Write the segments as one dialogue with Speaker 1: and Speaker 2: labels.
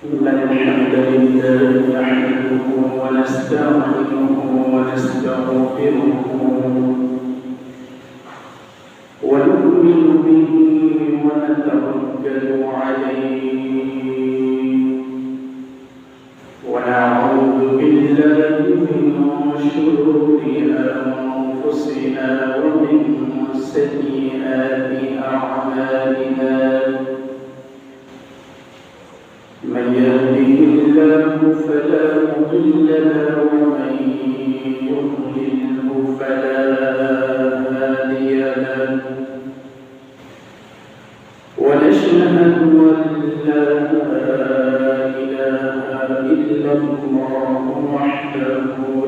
Speaker 1: إن الحمد لله نحمده ونستعينه ونستغفره ونؤمن به ونتوكل عليه ونعوذ بالله من شرور أنفسنا ومن سيئات أعمالنا من يهده الله فلا مضل له ومن يضلله فلا هادي له ونشهد أن لا إله إلا الله وحده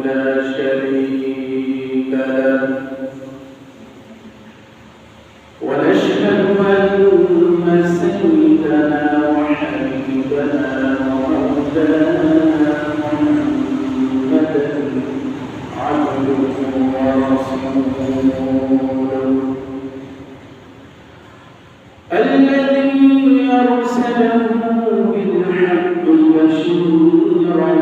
Speaker 1: لا شريك له ونشهد أن سيدنا وحبيبنا ومولانا محمدا عبده ورسوله الذي أرسله بالحق بشيرا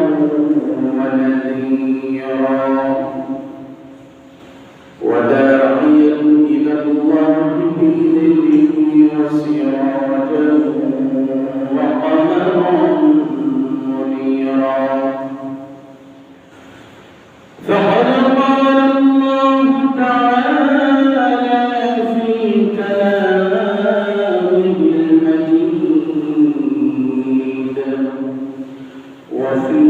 Speaker 1: ونذيرا وداعيا إلى الله بإذنه وسراجا وقمرا منيرا فقد قال الله تعالى في كلامه المجيد وفي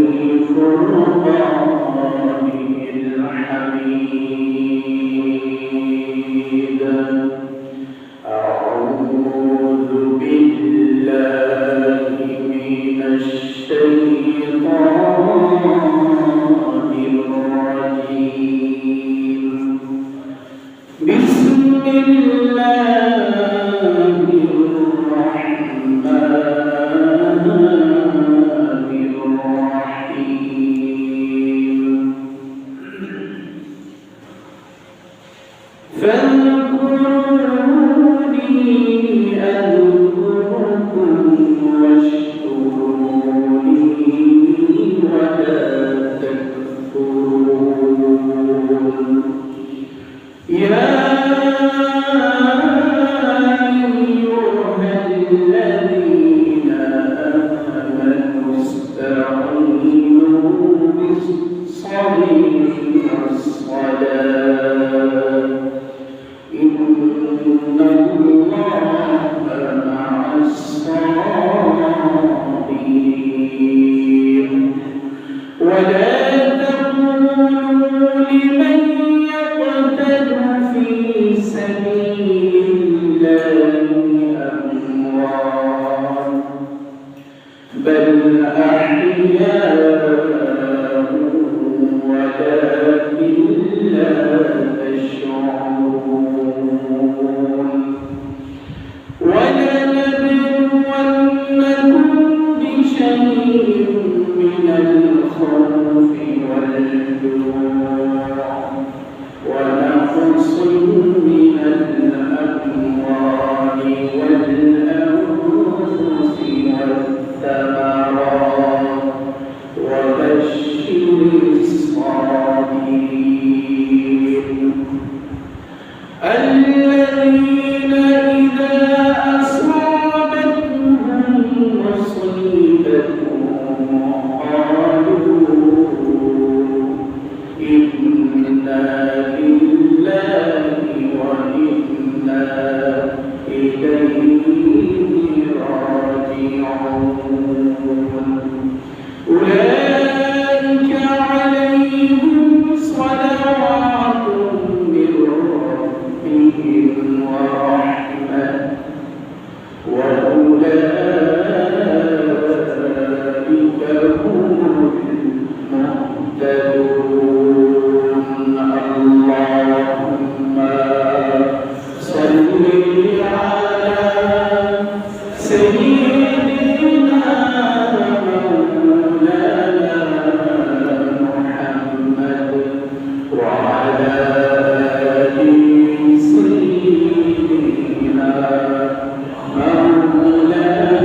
Speaker 1: فرقانه الحميد أعوذ بالله من الشيطان الرجيم بسم الله الرحمن الرحيم فاذكروني أذكركم واشكروني ولا تكفرون يا أيها الذين آمنوا استعينوا بالصبر والصلاة إن الله مع الصابرين ولا تقولوا لمن يقتل في سبيل الله أموات بل أحياء ولكن لا تشعرون ولنبلونكم بشيء من الخوف والجوع ونقص من الأموال والأنفس والثمرات وبشر الصابرين الذين إذا أصابتهم مصيبة قالوا إنا لله وإنا إليه راجعون أولئك عليهم صلوات من ربهم ورحمة وأولئك هم المهتدون اللهم صل على سيدنا مولانا محمد وعلى آل سيدنا مولانا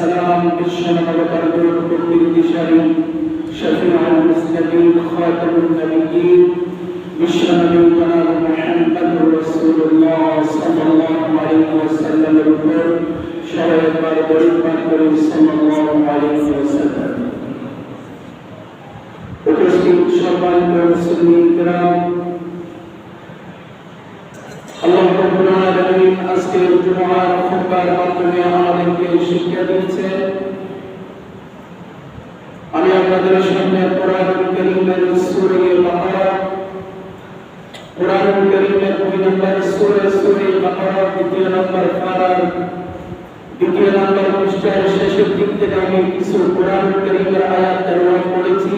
Speaker 2: السلام بالشرف والبرد والكفر بشر شفيع المسلم
Speaker 1: উপস্থিত সম্মানিত মুসলিম কিরাম, আল্লাহ রাব্বুল আলামিন আজকের জুমার খুতবার মাধ্যমে আমাদেরকে শিক্ষা দিয়েছেন। আমি আপনাদের সামনে কোরআনুল কারীমের সূরা বাকারা, কোরআনুল কারীমের 2 নম্বর সূরা বাকারা 2 নম্বর পারার 2 নম্বর পৃষ্ঠার শেষের দিক থেকে আমি কিছু কোরআনুল কারীমের আয়াত তেলাওয়াত করেছি।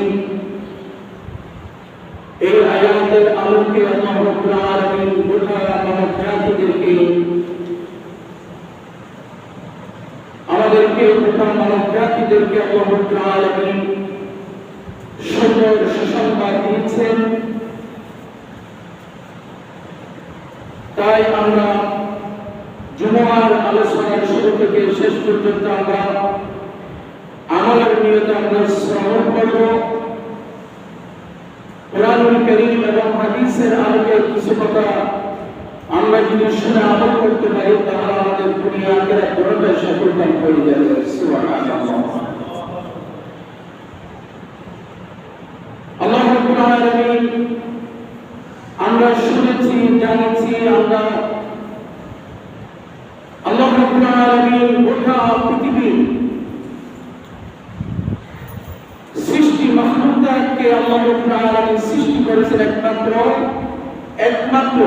Speaker 1: এই আয়াতের আলোকে আল্লাহ রাব্বুল আলামিন গোটা মানবজাতিকে আল্লাহ রাব্বুল আলামিন সুন্দর সুসংবাদ দিয়েছেন। তাই আমরা জুমার আলোচনার শুরু থেকে শেষ পর্যন্ত আমরা আমলের নিয়তে আমরা শ্রবণ করব। কোরআনুল কারীম এবং হাদিসের আলোকে কিছু কথা আমরা যদি শুনে আমল করতে পারি তাহলে আমাদের দুনিয়া আখিরাত দুটোই সফলকাম হয়ে যাবে। সুবহানাল্লাহ। আল্লাহ রাব্বুল আলামিন আমরা শুনেছি, জানেছি, আমরা আল্লাহ রাব্বুল আলামিন গোটা পৃথিবীর সৃষ্টি মাখলুকাতকে আল্লাহ রাব্বুল আলামিন সৃষ্টি করেছেন একমাত্র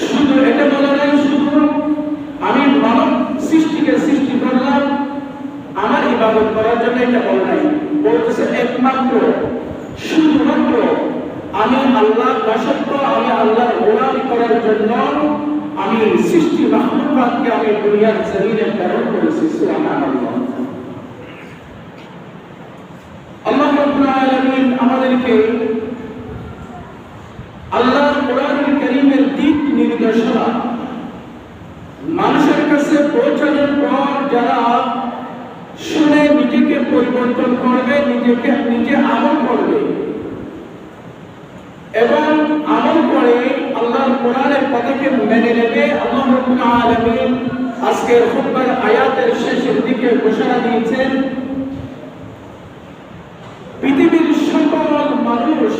Speaker 1: শুধু এটা বলা নাই শুধু আমি মানব সৃষ্টিকে সৃষ্টি করলাম আমার ইবাদত করার জন্য, এটা বলা নাই। বলতেছে একমাত্র শুধুমাত্র আমি আল্লাহর দাসত্ব, আমি আল্লাহর গোলামি করার জন্য আমি সৃষ্টি মাখলুকাতকে আমি দুনিয়ার জমিনে প্রেরণ করেছি। সুবহানাল্লাহ। আল্লাহ রাব্বুল আলামিন আমাদেরকে আল্লাহর কোরআনুল কারীমের দিক নির্দেশনা মানুষের কাছে পৌঁছানোর পর যারা শুনে নিজেকে পরিবর্তন করবে, নিজে আমল করবে এবং আমল করে আল্লাহর কোরআনের কথাকে মেনে নেবে, আল্লাহ রাব্বুল আলামিন আজকের খুতবার আয়াতের শেষের দিকে ঘোষণা দিয়েছেন পৃথিবীর সকল মানুষ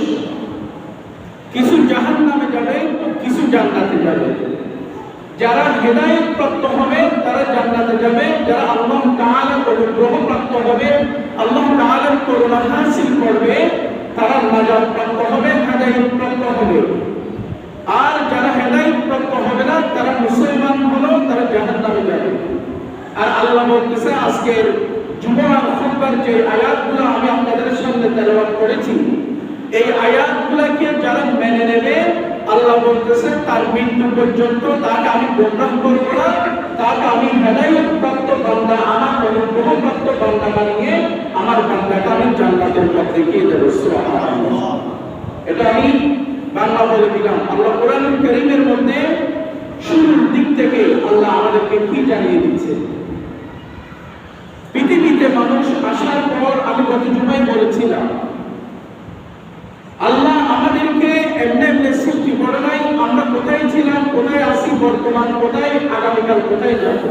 Speaker 1: কিছু জাহান্নামে যাবে, কিছু জান্নাতে যাবে। যারা হেদায়েত প্রাপ্ত হবে তারা জান্নাতে যাবে, যারা আল্লাহ তাআলার অনুগ্রহ প্রাপ্ত হবে, আল্লাহ তাআলার করুণা হাসিল করবে, তারা নাজাত প্রাপ্ত হবে, হেদায়েত প্রাপ্ত হবে। আর যারা হেদায়েত প্রাপ্ত হবে না তারা মুসলমান হলো, তারা জাহান্নামে যাবে। আর আল্লাহ বলতেছে আজকের জুমার খুতবার যে আয়াতগুলো আমি আপনাদের সামনে তেলাওয়াত করেছি, এই আয়াতগুলোকে যারা মেনে নেবে আল্লাহ বলতেছে তার মৃত্যু পর্যন্ত তাকে আমি গোমরাহ করব না, তাকে আমি হেদায়েত প্রাপ্ত বান্দা, আমার অনুগ্রহ প্রাপ্ত বান্দা বানিয়ে আমার বান্দাকে আমি জান্নাতের পথে দেখিয়ে দেব। সুবহানাল্লাহ। এটা আমি বাংলা বলে দিলাম। আল্লাহ কোরআনুল কারীমের মধ্যে শুরুর দিক থেকে আল্লাহ আমাদেরকে কি জানিয়ে দিচ্ছে। পৃথিবীতে মানুষ আসার পর আমি গত জুমায় বলেছিলাম আল্লাহ আমাদেরকে এমনি সৃষ্টি করে নাই। আমরা কোথায় ছিলাম, কোথায় আছি, বর্তমান কোথায়, আগামীকাল কোথায় যাব।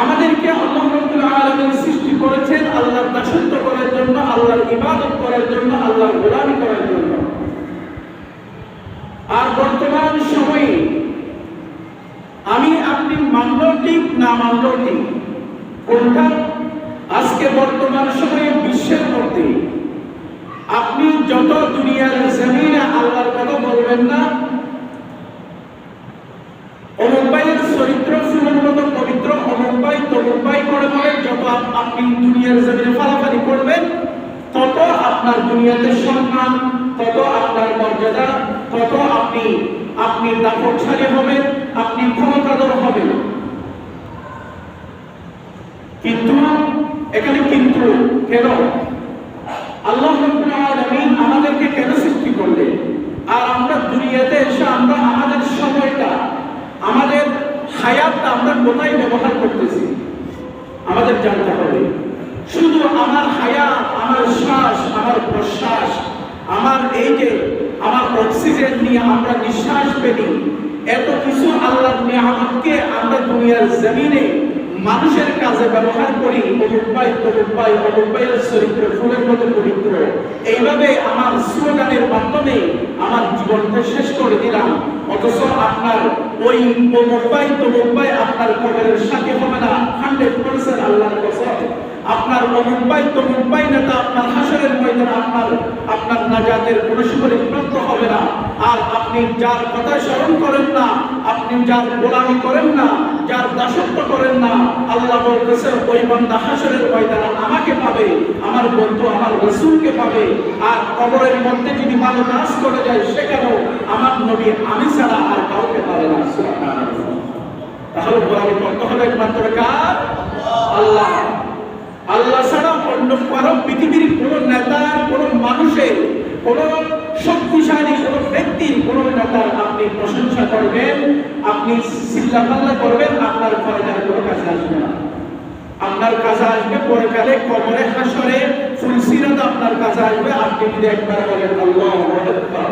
Speaker 1: আমাদেরকে আল্লাহ রাব্বুল আলামিন সৃষ্টি করেছেন আল্লাহর দাসত্ব করার জন্য, আল্লাহর ইবাদত করার জন্য, আল্লাহর গোলামি করার জন্য। আর বর্তমান সময়ে আমি আপনি মানলেও ঠিক না মানলেও ঠিক, কোনটা আজকে বর্তমান সময়ে বিশ্বের মধ্যে আপনি যত দুনিয়ার জমিনে আল্লাহর কথা বলবেন না, অমুক ভাইয়ের চরিত্র ফুলের মতো পবিত্র, অমুক ভাই তমুক ভাই করে বলে যত আপনি দুনিয়ার জমিনে ফালাফালি করবেন তত আপনার দুনিয়াতে সম্মান, তত আপনার মর্যাদা, তত আপনি দাপটশালী হবেন, আপনি ক্ষমতাধর হবেন। কিন্তু এখানে কিন্তু কেন আল্লাহ রাব্বুল আলামিন আমাদেরকে কেন সৃষ্টি করলেন? আর আমরা দুনিয়াতে এসে আমরা আমাদের সময়টা, আমাদের হায়াতটা আমরা কোথায় ব্যবহার করতেছি আমাদের জানতে হবে। শুধু আমার হায়াত, আমার শ্বাস, আমার প্রশ্বাস, আমার এই যে আমার অক্সিজেন নিয়ে আমরা নিঃশ্বাস ফেলি, এত কিছু আল্লাহর নিয়ামতকে আমরা দুনিয়ার জমিনে মানুষের কাজে ব্যবহার করি, অমুক ভাই অমুক চরিত্র ফুলের মতো পবিত্র, এইভাবে আমার স্লোগানের মাধ্যমে আমার জীবনটা শেষ করে দিলাম, অথচ আপনার ওই অমুক ভাই আপনার কবরের সাথে হবে না 100% আল্লাহর কসম। আপনার অমুক ভাই নেতা আপনার হাসরের ময়দানে আপনার নাজাতের কোনো সুপারিশ প্রাপ্ত হবে না। আর আপনি যার কথা স্মরণ করেন না, আপনি যার গোলামি করেন না, যার দাসত্ব করেন না, আল্লাহ বলতেছেন ওই বান্দা হাসরের ময়দানে আমাকে পাবে, আমার বন্ধু আমার রাসূলকে পাবে। আর কবরের মধ্যে যদি ভালো কাজ করে যায় সেখানেও আমার নবী আমি ছাড়া আর কাউকে পাবে না। সুবহানাল্লাহ। তাহলে গোলামি করতে হবে একমাত্র কার? আল্লাহ। আল্লাহ ছাড়া অন্য কারো পৃথিবীর কোন নেতার, কোন মানুষের, কোন শক্তিশালী কোন ব্যক্তির, কোন নেতার আপনি প্রশংসা করবেন, আপনি চিল্লাপাল্লা করবেন, আপনার ফয়দার কোনো কাজে আসবে না। আপনার কাজে আসবে পরকালে, কবরে, হাসরে, ফুলসিরাত আপনার কাজে আসবে আপনি যদি একবার বলেন আল্লাহু আকবার।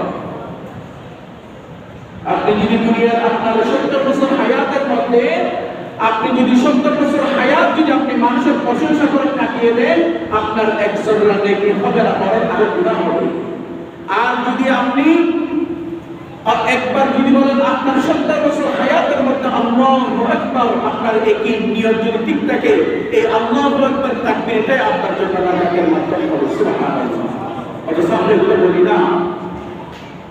Speaker 1: আপনি যদি দুনিয়ার আপনার 70 বছর হায়াতের মধ্যে আপনি যদি 70 বছর হায়াত যদি আপনি মানুষের প্রশংসা করে কাটিয়ে দেন, আপনার একজন নেকি হবে না, বরং আরো গুনাহ হবে। আর যদি আপনি একবার যদি বলেন আপনার 70 বছর হায়াতের মধ্যে আল্লাহু আকবার, আপনার একই নিয়ত যদি ঠিক থাকে, এই আল্লাহু আকবার তাকবীরটাই আপনার জন্য নাজাতের মাধ্যম হবে। সুবহানাল্লাহ। অথচ আমরা এগুলো বলি না,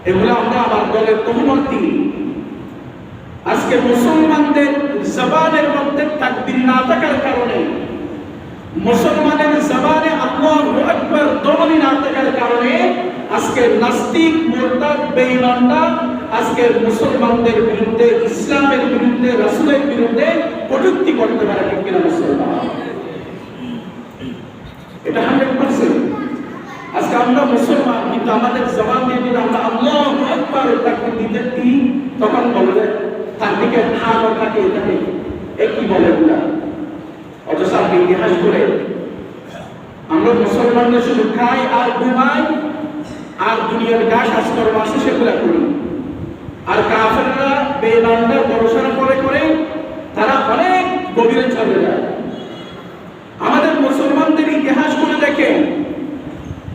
Speaker 1: এগুলো আমরা আমার দলের তহমতি। আজকে মুসলমানদের জবানের মধ্যে তাকবীর না থাকার কারণে, মুসলমানের জবানে আল্লাহু আকবার ধ্বনি না থাকার কারণে আজকে নাস্তিক, মুরতাদ, বেঈমানরা আজকে মুসলমানদের বিরুদ্ধে, ইসলামের বিরুদ্ধে, রাসূলের বিরুদ্ধে কটূক্তি করতে পারে, ঠিক কিনা মুসলমান? এটা 100%। আজকে আমরা মুসলমান, কিন্তু আমাদের জবান দিয়ে যদি আমরা আল্লাহু আকবার তাকবীর দিতে দিই, তখন বলবে তার দিকে ঠাকুর থাকে, এটাকে কি বলে এগুলা। অথচ আপনি ইতিহাস করে আমরা মুসলমানদের শুধু খাই আর ঘুমাই আর দুনিয়ার যা কাজকর্ম আছে সেগুলা করি। আর কাফেররা, বেঈমানরা গবেষণা করে তারা অনেক গভীরে চলে যায়। আমাদের মুসলমানদের ইতিহাস করে দেখে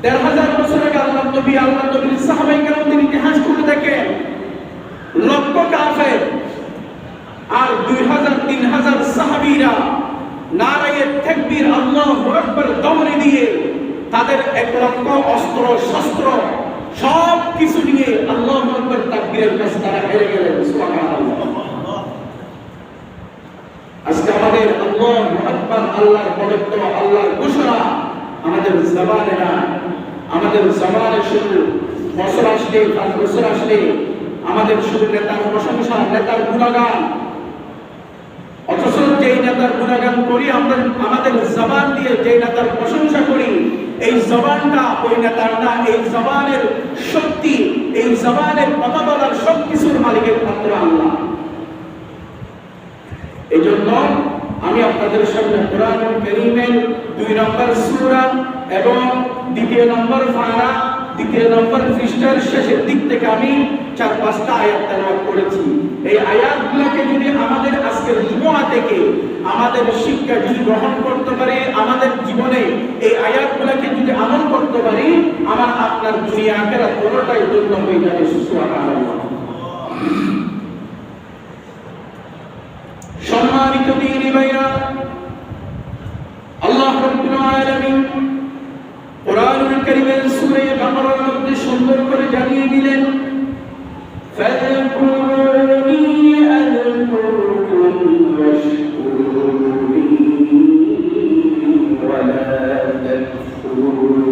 Speaker 1: ১,৫০০ বছর আগে আল্লাহ নবীর সাহাবায়ে কেরামদের ইতিহাস করে দেখে লক্ষ কাফের আর ২,০০০-৩,০০০ সাহাবীরা নারায়ে তাকবীর আল্লাহু আকবার ধ্বনি দিয়ে তাদের ১ লক্ষ অস্ত্র শস্ত্র সব কিছু নিয়ে আল্লাহু আকবার তাকবীরের কাছে তারা হেরে গেলেন। সুবহানাল্লাহ। আজকে আমাদের আল্লাহু আকবার, আল্লাহর পবিত্র, আল্লাহর ঘোষণা আমাদের জবানে না। আমাদের জবানে শুধু বছর আসলে, ৫ বছর আসলে আমাদের শুধু নেতার প্রশংসা, নেতার গুণগান। অথচ যেই নেতার গুণগান করি আমরা, আমাদের জবান দিয়ে যেই নেতার প্রশংসা করি, এই জবানটা ওই নেতার না। এই জবানের শক্তি, এই জবানের কথা বলার সব কিছুর মালিকের মাত্র আল্লাহ। এই জন্য আমি আপনাদের সামনে কোরআনুল কারীমের ২ নম্বর সূরা এবং ২য় নম্বর পারা, ২য় নম্বর পৃষ্ঠার শেষের দিক থেকে আমি ৪-৫টা আয়াত তেলাওয়াত করেছি। এই আয়াতগুলোকে যদি আমাদের আজকের জুমআ থেকে আমাদের শিক্ষা যদি গ্রহণ করতে পারি, আমাদের জীবনে এই আয়াতগুলোকে যদি আমল করতে পারি, আমার আপনার দুনিয়া আখিরাত পুরোটাই ধন্য হয়ে যাবে। সুবহানাল্লাহ। সম্মানিত দিনী ভাইরা, আল্লাহ রাব্বুল আলামিন কোরআনুল কারীমের সূরা বাকারার মধ্যে সুন্দর করে জানিয়ে দিলেন, ফাযকুরুনি আযকুরকুম ওয়াশকুরুনি ওয়ালা তাকফুরুন।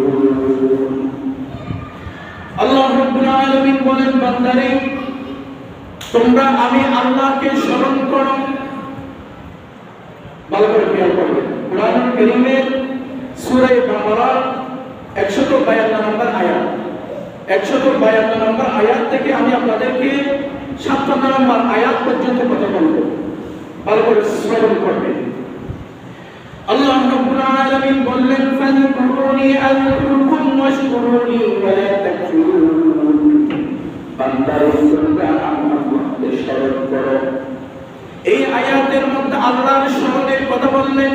Speaker 1: আল্লাহ রাব্বুল আলামিন বলেন, বান্দারে তোমরা আমি আল্লাহকে স্মরণ করো। ভালো করে খেয়াল করবেন, কোরআনুল কারীমের সূরা বাকারা ১৫২ নম্বর আয়াত, ১৫২ নম্বর আয়াত থেকে আমি আপনাদেরকে ৫৭ নম্বর আয়াত পর্যন্ত কথা বলবো। ভালো করে শ্রবণ করবেন। আল্লাহ রাব্বুল আলামিন বললেন, ফাযকুরুনি আযকুরকুম ওয়াশকুরুনি ওয়ালা তাকফুরুন। বান্দারে তোমরা আমাকে স্মরণ করো, এই আয়াতের মধ্যে আল্লাহর স্মরণের কথা বললেন,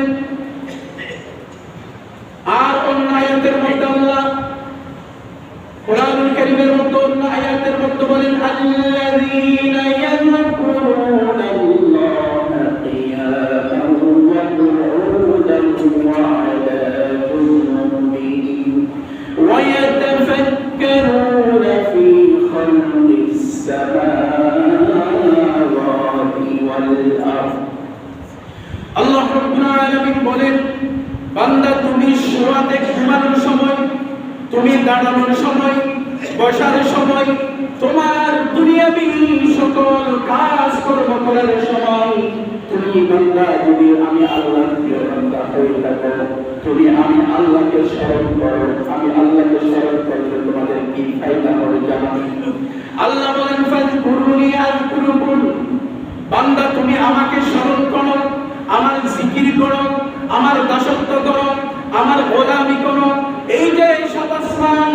Speaker 1: আর অন্য আয়াতের মধ্যে আল্লাহ কোরআনুল কারীমের মধ্যে অন্য আয়াতের মধ্যে বলেন আল্লাযীনা ইয়াযকুরুনাল্লাহা কিয়ামান ওয়া qu'udan ওয়া আলা জুনুবিহিম ওয়া ইয়াতাফাক্কারুনা ফী খালকিস সামাওয়াতি ওয়াল আরদ। আল্লাহ রাব্বুল আলামিন বলেন, বান্দা তুমি শোয়াতে ঘুমানোর সময়, তুমি দাঁড়ানোর সময়, বসার সময়, তোমার দুনিয়াবী সকল কাজ কর্ম করার সময় তুমি বান্দা যদি আমি আল্লাহর প্রিয় বান্দা হয়ে থাকো, তুমি আমি আল্লাহকে স্মরণ করো, আমি আল্লাহকে স্মরণ করলে তোমাদের কি ফায়দা হবে জানো? আল্লাহ বলেন ফাযকুরুনি আযকুরুকুম, বান্দা তুমি আমাকে স্মরণ করো, আমার জিকির করো, আমার দাসত্ব করো, আমার গোলামি করো। এই যে সাত আসমান,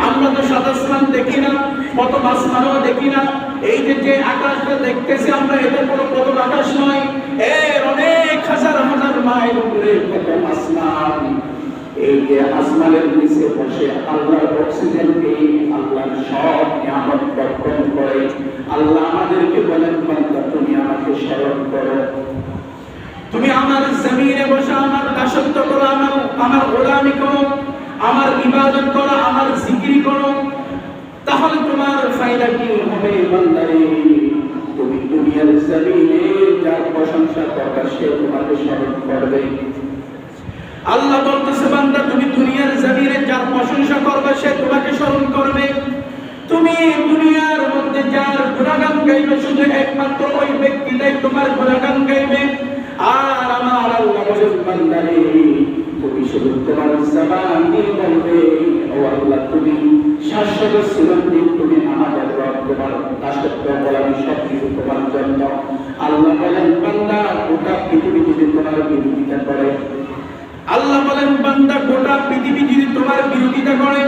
Speaker 1: আমরা তো সাত আসমান দেখি না, প্রথম আসমানও দেখি না। এই যে আকাশটা দেখতেছি আমরা, এটা কোনো প্রথম আকাশ নয়, এর অনেক হাজার হাজার মাইল উপরে প্রথম আসমান। এই যে আসমানের নিচে বসে আল্লাহর অক্সিজেন পেয়ে আল্লাহর সব নিয়ামত বর্ষণ করে আল্লাহ আমাদেরকে বলেন, বান্দা তুমি আমাকে স্মরণ করো, তুমি আমার জমিনে বসে আমার দাসত্ব করো, আমার গোলামি করো, আমার ইবাদত করো, আমার জিকির করো, তাহলে তোমার ফায়দা কি হবে বান্দারে? তুমি দুনিয়ার জমিনে যার প্রশংসা করবে সে তোমাকে স্মরণ করবে। আল্লাহ বলতেছে, বান্দা তুমি দুনিয়ার জমিনে যার প্রশংসা করবে সে তোমাকে স্মরণ করবে। তুমি দুনিয়ার মধ্যে যার গুণগান গাইবে শুধু একমাত্র ওই ব্যক্তিটাই তোমার গুণগান গাইবে। আর আমার আল্লাহ বলেন, বান্দারে তুমি শুধু তোমার জবান দিয়ে বলবে, ও আল্লাহ তুমি শাশ্বত চিরঞ্জীব, তুমি আমাদের রব, তোমার দাসত্ব গোলামি সব কিছু তোমার জন্য। আল্লাহ বলেন, বান্দা গোটা পৃথিবী যদি তোমার বিরোধিতা করে, আল্লাহ বলেন বান্দা গোটা পৃথিবী যদি তোমার বিরোধিতা করে,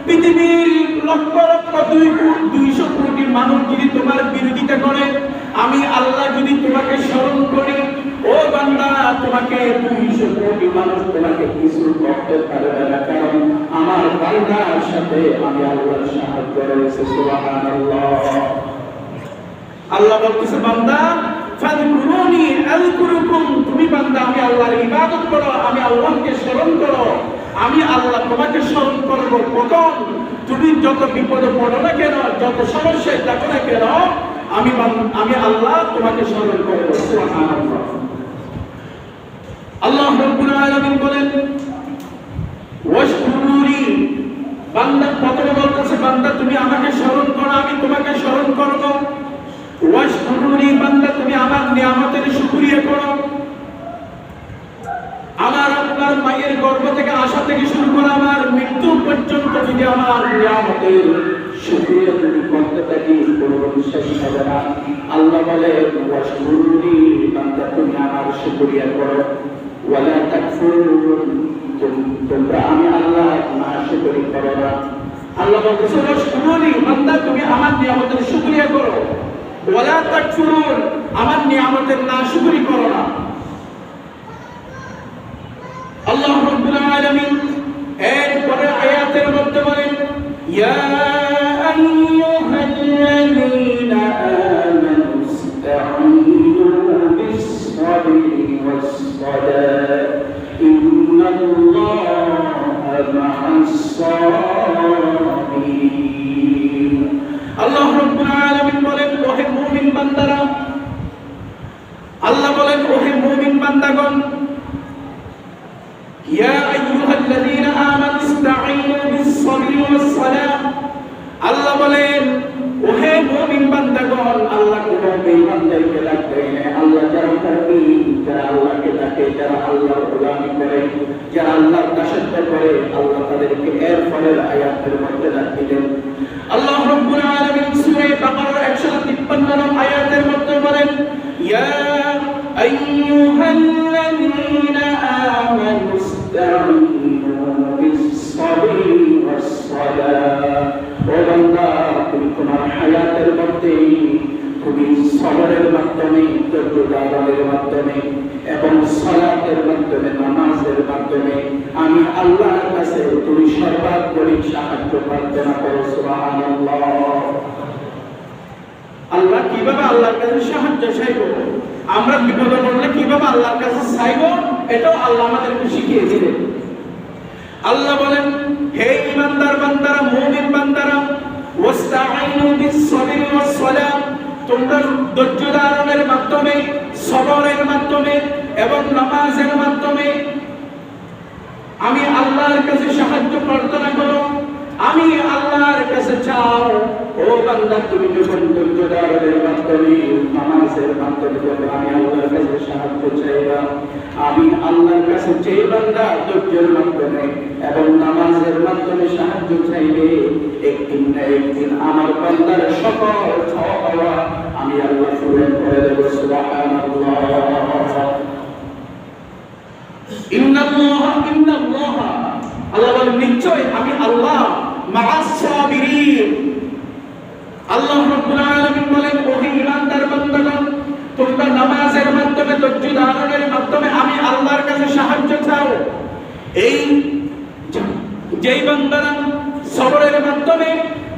Speaker 1: পৃথিবীর লক্ষ লক্ষ 200 কোটি মানুষ যদি তোমার বিরোধিতা করে, আমি আল্লাহ যদি তোমাকে স্মরণ করি, ও বান্দা তোমাকে 200 কোটি মানুষ তোমাকে কিছু করতে পারবে না, কারণ আমার বান্দার সাথে আমি আল্লাহর সাহায্য রয়েছে। সুবহানাল্লাহ। আল্লাহ বলতেছে, বান্দা ফাযকুরুনি আযকুরুকুম, তুমি বান্দা আমি আল্লাহর ইবাদত করো, আমি আল্লাহকে স্মরণ করো, আমি আল্লাহ তোমাকে স্মরণ করব। কখন? তুমি যত বিপদে পড়ো না কেন, যত সমস্যায় থাকো না কেন, আমি আল্লাহ তোমাকে স্মরণ করব। সুবহানাল্লাহ। আল্লাহ রাব্বুল আলামিন বলেন, ওয়াশকুরুনি, বান্দা প্রথমে বলতেছে, বান্দা তুমি আমাকে স্মরণ করো, আমি তোমাকে স্মরণ করব। ওয়াশকুরুনি, বান্দা তুমি আমার নিয়ামতের শুকরিয়া করো। আমার আপনার মায়ের গর্ভ থেকে আসা থেকে শুরু করে আমার মৃত্যু পর্যন্ত যদি আমার নিয়ামতের শুকরিয়া যদি করতে থাকি, কোনো বিশ্বাস হবে না। আল্লাহ বলে, ওয়াশকুরুনি, বান্দা তুমি আমার শুকরিয়া করো, ওয়ালা তাকফুরুন, তোমরা আমি আল্লাহ নাশকরি করো না। আল্লাহ বলতেছে, ওয়াশকুরুনি, বান্দা তুমি আমার নিয়ামতের শুকরিয়া করো, ওয়ালা তাকফুরুন, আমার নিয়ামতের নাশকরি করো না। আল্লাহ রাব্বুল আলামিন এরপরে আয়াতের মধ্যে বলেন, ইয়া আইয়ুহাল্লাযীনা আমানু ইসতাঈনু বিস-সাবরি ওয়াস-সালাহ ইন্নাল্লাহা মা'আস-সাবিরিন। আল্লাহ রাব্বুল আলামিন বলেন, ওহে মুমিন বান্দারা, আল্লাহ বলেন, ওহে মুমিন বান্দাগণ, ইয়া আইয়ুহাল্লাযীনা আমানু ইসতাঈনু বিস-সাবরি ওয়াস-সালাহ। আল্লাহ বলেন, ওহে মুমিন বান্দাগণ, আল্লাহ কোন বেঈমানদেরকে ডাকবে না। আল্লাহ যারা মুমিন, যারা আল্লাহকে ডাকে, যারা আল্লাহর গোলামি করে, যারা আল্লাহর দাসত্ব করে, আল্লাহ তাদেরকে এর পরের আয়াতের মধ্যে ডাকলেন। আল্লাহ রাব্বুল আলামিন সূরা বাকারার 153 নং আয়াতের মধ্যে বলেন, ইয়া আইয়ুহাল্লাযীনা আমানু ইসতাঈনু বিস-সাবরি ওয়াস-সালাহ। ও বান্দা, তুমি তোমার হায়াতের মধ্যে তুমি সবরের মাধ্যমে, ধৈর্য ধারণের মাধ্যমে এবং সালাতের মাধ্যমে, নামাজের মাধ্যমে আমি আল্লাহর কাছে তুমি সর্বাত্মক সাহায্য প্রার্থনা করো। সুবহানাল্লাহ। আল্লাহ কিভাবে আল্লাহর কাছে সাহায্য চাইবো, আমরা বিপদে পড়লে কিভাবে আল্লাহর কাছে চাইবো, এটাও আল্লাহ আমাদেরকে শিখিয়ে দিলেন। আল্লাহ বলেন, হে ঈমানদার বান্দারা, মুমিন বান্দারা, ওয়াস্তাঈনু বিস-সাবরি ওয়াস-সালাত, তোমরা ধৈর্য ধারণের মাধ্যমে, সবরের মাধ্যমে এবং নামাজের মাধ্যমে আমি আল্লাহর কাছে সাহায্য প্রার্থনা করো, আমি আল্লাহর কাছে চাও। ও বান্দা, তুমি যখন ধৈর্য ধারণের মাধ্যমে, নামাজের মাধ্যমে যখন আমি আল্লাহর কাছে সাহায্য চাইবা, আমি আল্লাহর কাছে চেয়ে বান্দা ধৈর্যের মাধ্যমে এবং নামাজের মাধ্যমে সাহায্য চাইবে, একদিন না একদিন আমার বান্দার সকল চাওয়া আমি আল্লাহ পূরণ করে দেব। সুবহানাল্লাহ। ইন্নাল্লাহ আল্লাহ বলেন, নিশ্চয় আমি আল্লাহ মা'আস সাবিরিন। আল্লাহ রাব্বুল আলামিন বলেন, ও ঈমানদার বান্দাগণ, তোমরা নামাজের মাধ্যমে, ধৈর্য ধারণের মাধ্যমে আমি আল্লাহর কাছে সাহায্য চাও। এই যেই বান্দারা সবরের মাধ্যমে,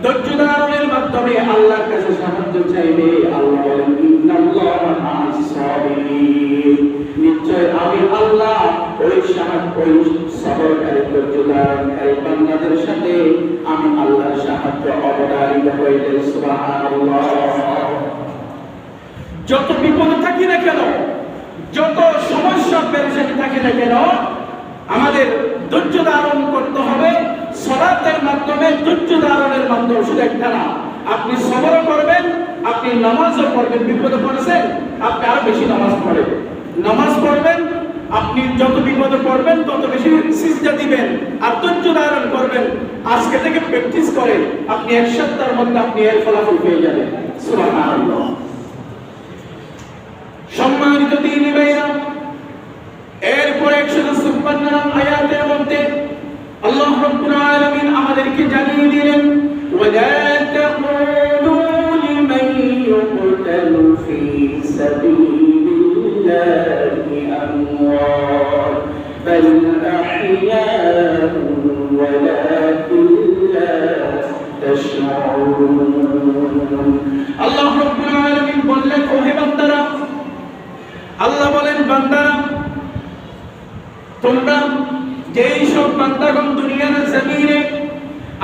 Speaker 1: ধৈর্য ধারণের মাধ্যমে আল্লাহর কাছে সাহায্য চাইবে, আল্লাহ বলেন, ইন্নাল্লাহ মা'আস সাবিরিন, নিশ্চয় আমি আল্লাহ ওই সবরকারী, ধৈর্য ধারণকারী বান্দাদের সাথে আমি আল্লাহর সাহায্য অবধারিত হইলে। সুবহানাল্লাহ। যত বিপদে থাকি না কেন, যত সমস্যা পেরেশানি থাকি না কেন, আমাদের ধৈর্য ধারণ করতে হবে সালাতের মাধ্যমে, ধৈর্য ধারণের মাধ্যমে। শুধু একটা না, আপনি সবরও করবেন, আপনি নামাজও পড়বেন। বিপদে পড়েছেন, আপনি আরো বেশি নামাজ পড়বেন, নামাজ পড়বেন, আপনি যত বিপদে পড়বেন তত বেশি সিজদা দিবেন আর ধৈর্য ধারণ করবেন। আজকে থেকে প্র্যাকটিস করেন, আপনি এক সপ্তাহের মধ্যে আপনি এর ফলাফল পেয়ে যাবেন। সুবহানাল্লাহ। সম্মানিত দ্বীনি ভাইরা, এরপর 156 নং আয়াতের মধ্যে আল্লাহ রাব্বুল আলামিন আমাদেরকে জানিয়ে দিলেন, ওয়ালা তাকুলু লিমান ইউকতালু ফি সাবিলিল্লাহি আমওয়াত বাল আহইয়াউ ওয়ালাকিন লা তাশউরুন। আল্লাহ রাব্বুল আলামিন বললেন, ও হে বান্দারা, আল্লাহ বলেন, বান্দারা, তোমরা যেই সব বান্দাগণ দুনিয়ার জমিনে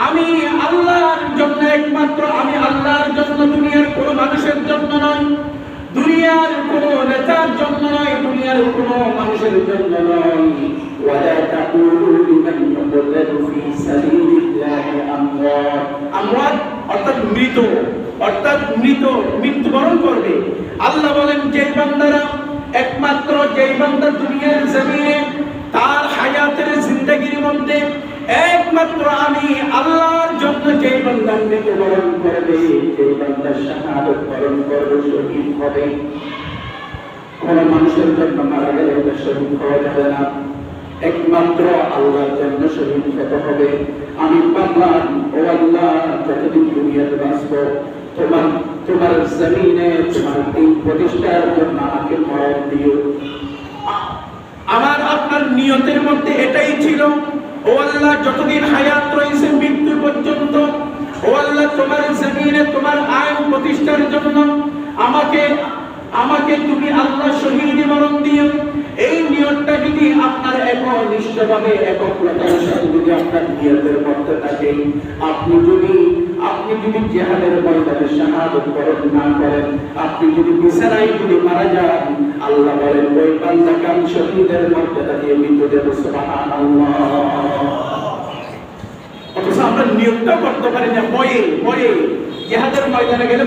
Speaker 1: আমি আল্লাহর জন্য, একমাত্র আমি আল্লাহর জন্য, দুনিয়ার কোনো মানুষের জন্য নয়, দুনিয়ার কোনো নেতার জন্য নয়, দুনিয়ার কোনো মানুষের জন্য নয়, ওয়ালা তাকুলু লিমান ইউকতালু ফি সাবিলিল্লাহি আমওয়াত। আমওয়াত অর্থাৎ মৃত, অর্থাৎ মৃত্যুবরণ করবে। আল্লাহ বলেন, যে বান্দারা, একমাত্র যেই বান্দা দুনিয়ার জমিনে তার হায়াতের জিন্দেগির মধ্যে একমাত্র আমি আল্লাহর জন্য যেই বান্দা মৃত্যুবরণ করবে, যেই বান্দা শাহাদাত বরণ করবে, শহীদ হবে। কোন মানুষের জন্য মারা গেলে এটা শহীদ হওয়া যাবে না, একমাত্র আল্লাহর জন্য শহীদ হতে হবে। আমি বললাম, ও আল্লাহ, যতদিন দুনিয়াতে বাঁচব, তোমার জমিনে তোমার দিন প্রতিষ্ঠার জন্য আমাকে মরণ দিও। আমার আপনার নিয়তের মধ্যে এটাই ছিল, ও আল্লাহ, যতদিন হায়াত রয়েছে মৃত্যু পর্যন্ত, ও আল্লাহ, তোমার জমিনে তোমার আইন প্রতিষ্ঠার জন্য আমাকে তুমি আল্লাহ শহীদ মরণ দিও। এই নিয়তটা যদি আপনার একনিষ্ঠভাবে, একগ্রতার সাথে যদি আপনার নিয়তের মধ্যে থাকে, আপনি যদি জিহাদের ময়দানে শাহাদাত বরণ না করেন, আপনি যদি বিছানায় যদি মারা যান, আল্লাহ বলেন, ওই বান্দাকে আমি শহীদের মর্যাদা দিয়ে মৃত্যু দেব। সুবহানাল্লাহ। অথচ আমরা নিয়তটা করতে পারি না, ভয়ে জিহাদের ময়দানে গেলে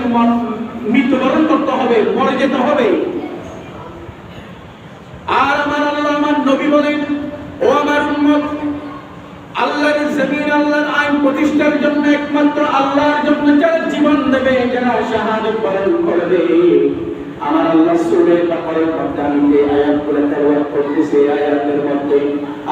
Speaker 1: মৃত্যুবরণ করতে হবে, মরে যেতে হবে। আর আমার আল্লাহ, আমার নবী বলেন, ও আমার উম্মত, আল্লাহর জমিন, আল্লাহর আইন প্রতিষ্ঠার জন্য একমাত্র আল্লাহর জন্য যারা জীবন দেবে, যারা শাহাদাত বরণ করবে, আমার আল্লাহ সূরা বাকারার মধ্যে আমি যে আয়াতগুলো তেলাওয়াত করতেছি, আয়াতের মধ্যে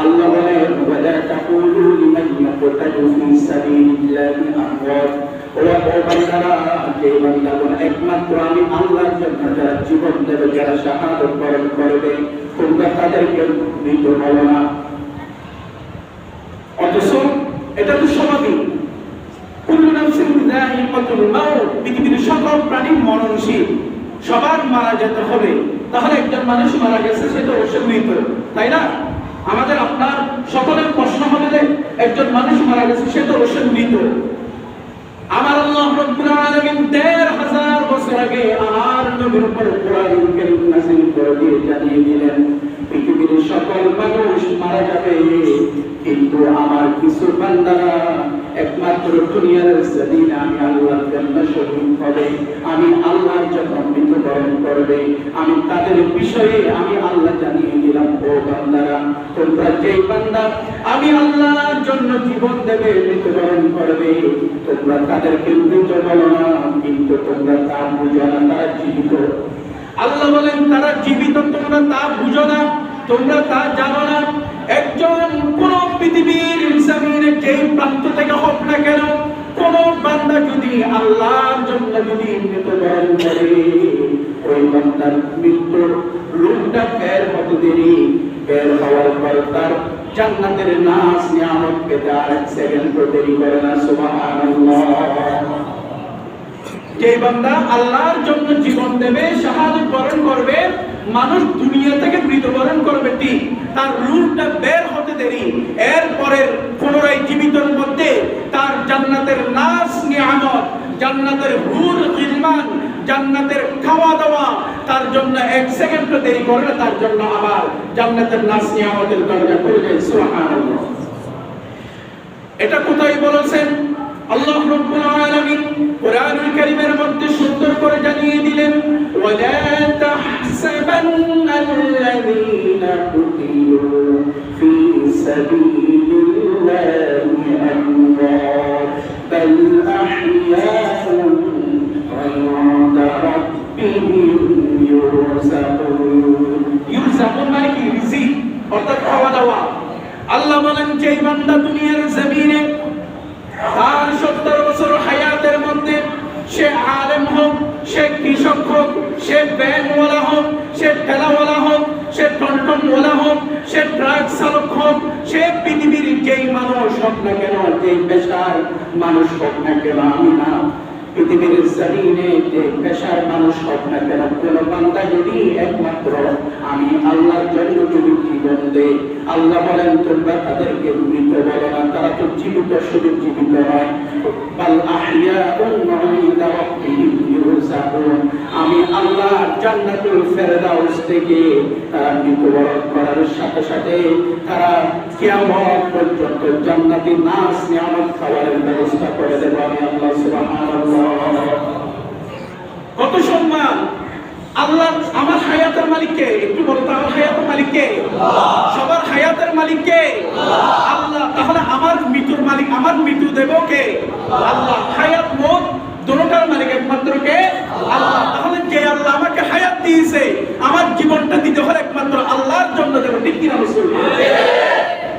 Speaker 1: আল্লাহ বলেন, ওয়ালা তাকুলু লিমান ইয়াকতালু ফি সাবিলিল্লাহি আমওয়াত ও বান্দারা, যে বান্দাগণ একমাত্র আমি আল্লাহর জন্য যারা জীবন দেবে, যারা শাহাদাত বরণ করবে, তোমরা তাদেরকে মৃত বলো না। অথচ এটা তো স্বাভাবিক, কুল্লু নাফসিন যায়িকাতুল মাউত, পৃথিবীর সকল প্রাণী মরণশীল, সবার মারা যেতে হবে। তাহলে একজন মানুষ মারা গেছে, সেটা অবশ্যই মৃত, তাই না? আমাদের আপনার সকলের প্রশ্ন হবে যে একজন মানুষ মারা গেছে, সেটা অবশ্যই মৃত। আমার আল্লাহ রাব্বুল আলামিন ১৩,০০০ বছর আগে আমার নবীর উপর কোরআনুল কারীম নাযিল করে দিয়ে জানিয়ে দিলেন, পৃথিবীর সকল মানুষ মারা যাবে, কিন্তু আমার কিছু বান্দারা একমাত্র দুনিয়ার জমিনে আমি আল্লাহর জন্য শহীদ হবে, আমি আল্লাহর জন্য মৃত্যুবরণ করবে। আমি তাদের বিষয়ে আমি আল্লাহ জানিয়ে দিলাম, ও বান্দারা, তোমরা যেই বান্দা আমি আল্লাহর জন্য জীবন দেবে, মৃত্যুবরণ করবে, তোমরা তাদেরকে মৃত বলো না, কিন্তু তোমরা তা বুঝো না তারা জীবিত। আল্লাহ বলেন তারা জীবিত, তোমরা তা বুঝো না, তোমরা তা জানো না। একজন কোন পৃথিবীর জমিনে যেই প্রান্ত থেকে হোক না কেন, কোন বান্দা যদি আল্লাহর জন্য যদি মৃত্যুবরণ করে, ওই বান্দার মৃত্যুর রূপটা বের হতে দেরি, বের হওয়ার পর তার জান্নাতের নাজ নিয়ামত পেতে আর এক সেকেন্ড দেরি করে না। সুবহানাল্লাহ। যে বান্দা আল্লাহর জন্য জীবন দেবে, শাহাদাত বরণ করবে, মানুষ দুনিয়া থেকে মৃত্যুবরণ করবে ঠিক, তার রূহটা বের হতে দেরি, এরপরের পুনরায় জীবিতের মধ্যে তার জান্নাতের নাজ নিয়ামত, জান্নাতের হুর গিলমান, জান্নাতের খাওয়া দাওয়া তার জন্য এক সেকেন্ড দেরি করে না, তার জন্য আবার জান্নাতের নাজ নিয়ামতের দরজা খুলে যায়। সুবহানাল্লাহ। এটা কোথায় বলেছেন? আল্লাহ রাব্বুল আলামিন কোরআনুল কারীমের মধ্যে সুন্দর করে জানিয়ে দিলেন, ওয়ালা তাহসাবান্নাল্লাযীনা কুতিলু ফী সাবিলিল্লাহি আমওয়াত বাল আহইয়াউন ইনদা রাব্বিহিম ইউরযাকুন। ইউরযাকুন মানে কি? রিজিক, অর্থাৎ খাওয়া দাওয়া। আল্লাহ বলেন যে বান্দা দুনিয়ার জমিনে তার ৭০ বছর হায়াতের মধ্যে সে আলেম হোক, সে কৃষক হোক, সে ব্যাংকওয়ালা হোক, সে ঠেলাওয়ালা হোক, সে টমটমওয়ালা হোক, সে ট্রাক চালক হোক, সে পৃথিবীর যেই মানুষ হোক না কেন, যেই পেশার মানুষ হোক না কেন, আমি না, পৃথিবীর জমিনে যে পেশার মানুষ হোক না কেন, কোন বান্দা যদি একমাত্র আমি আল্লাহর জন্য যদি জীবন দেয়, আল্লাহ বলেন তোমরা তাদেরকে মৃত বলো না, তারা তো জীবিত, শুধু জীবিত নয়, বাল আহইয়াউন ইনদা রাব্বিহিম ইউরযাকুন, আমি আল্লাহ জান্নাতুল ফেরদাউস থেকে তারা মৃত্যুবরণ করার সাথে সাথে তারা কিয়ামত পর্যন্ত জান্নাতি নাজ নিয়ামত খাবারের ব্যবস্থা করে দেব আমি আল্লাহ। সুবহানাল্লাহ। কত সম্মান! আল্লাহ আমার হায়াতের মালিক কে? একটু বলতো, আমার হায়াতের মালিক কে? সবার হায়াতের মালিক কে? আল্লাহ। তাহলে আমার মৃত্যুর মালিক, আমার মৃত্যু দেব কে? আল্লাহ। হায়াত মত দুটোটার মালিক একমাত্র কে? আল্লাহ। তাহলে যে আল্লাহ আমাকে হায়াত দিয়েছে, আমার জীবনটা দিতে হলে একমাত্র আল্লাহর জন্য দেব, ঠিক কিনা রাসূল?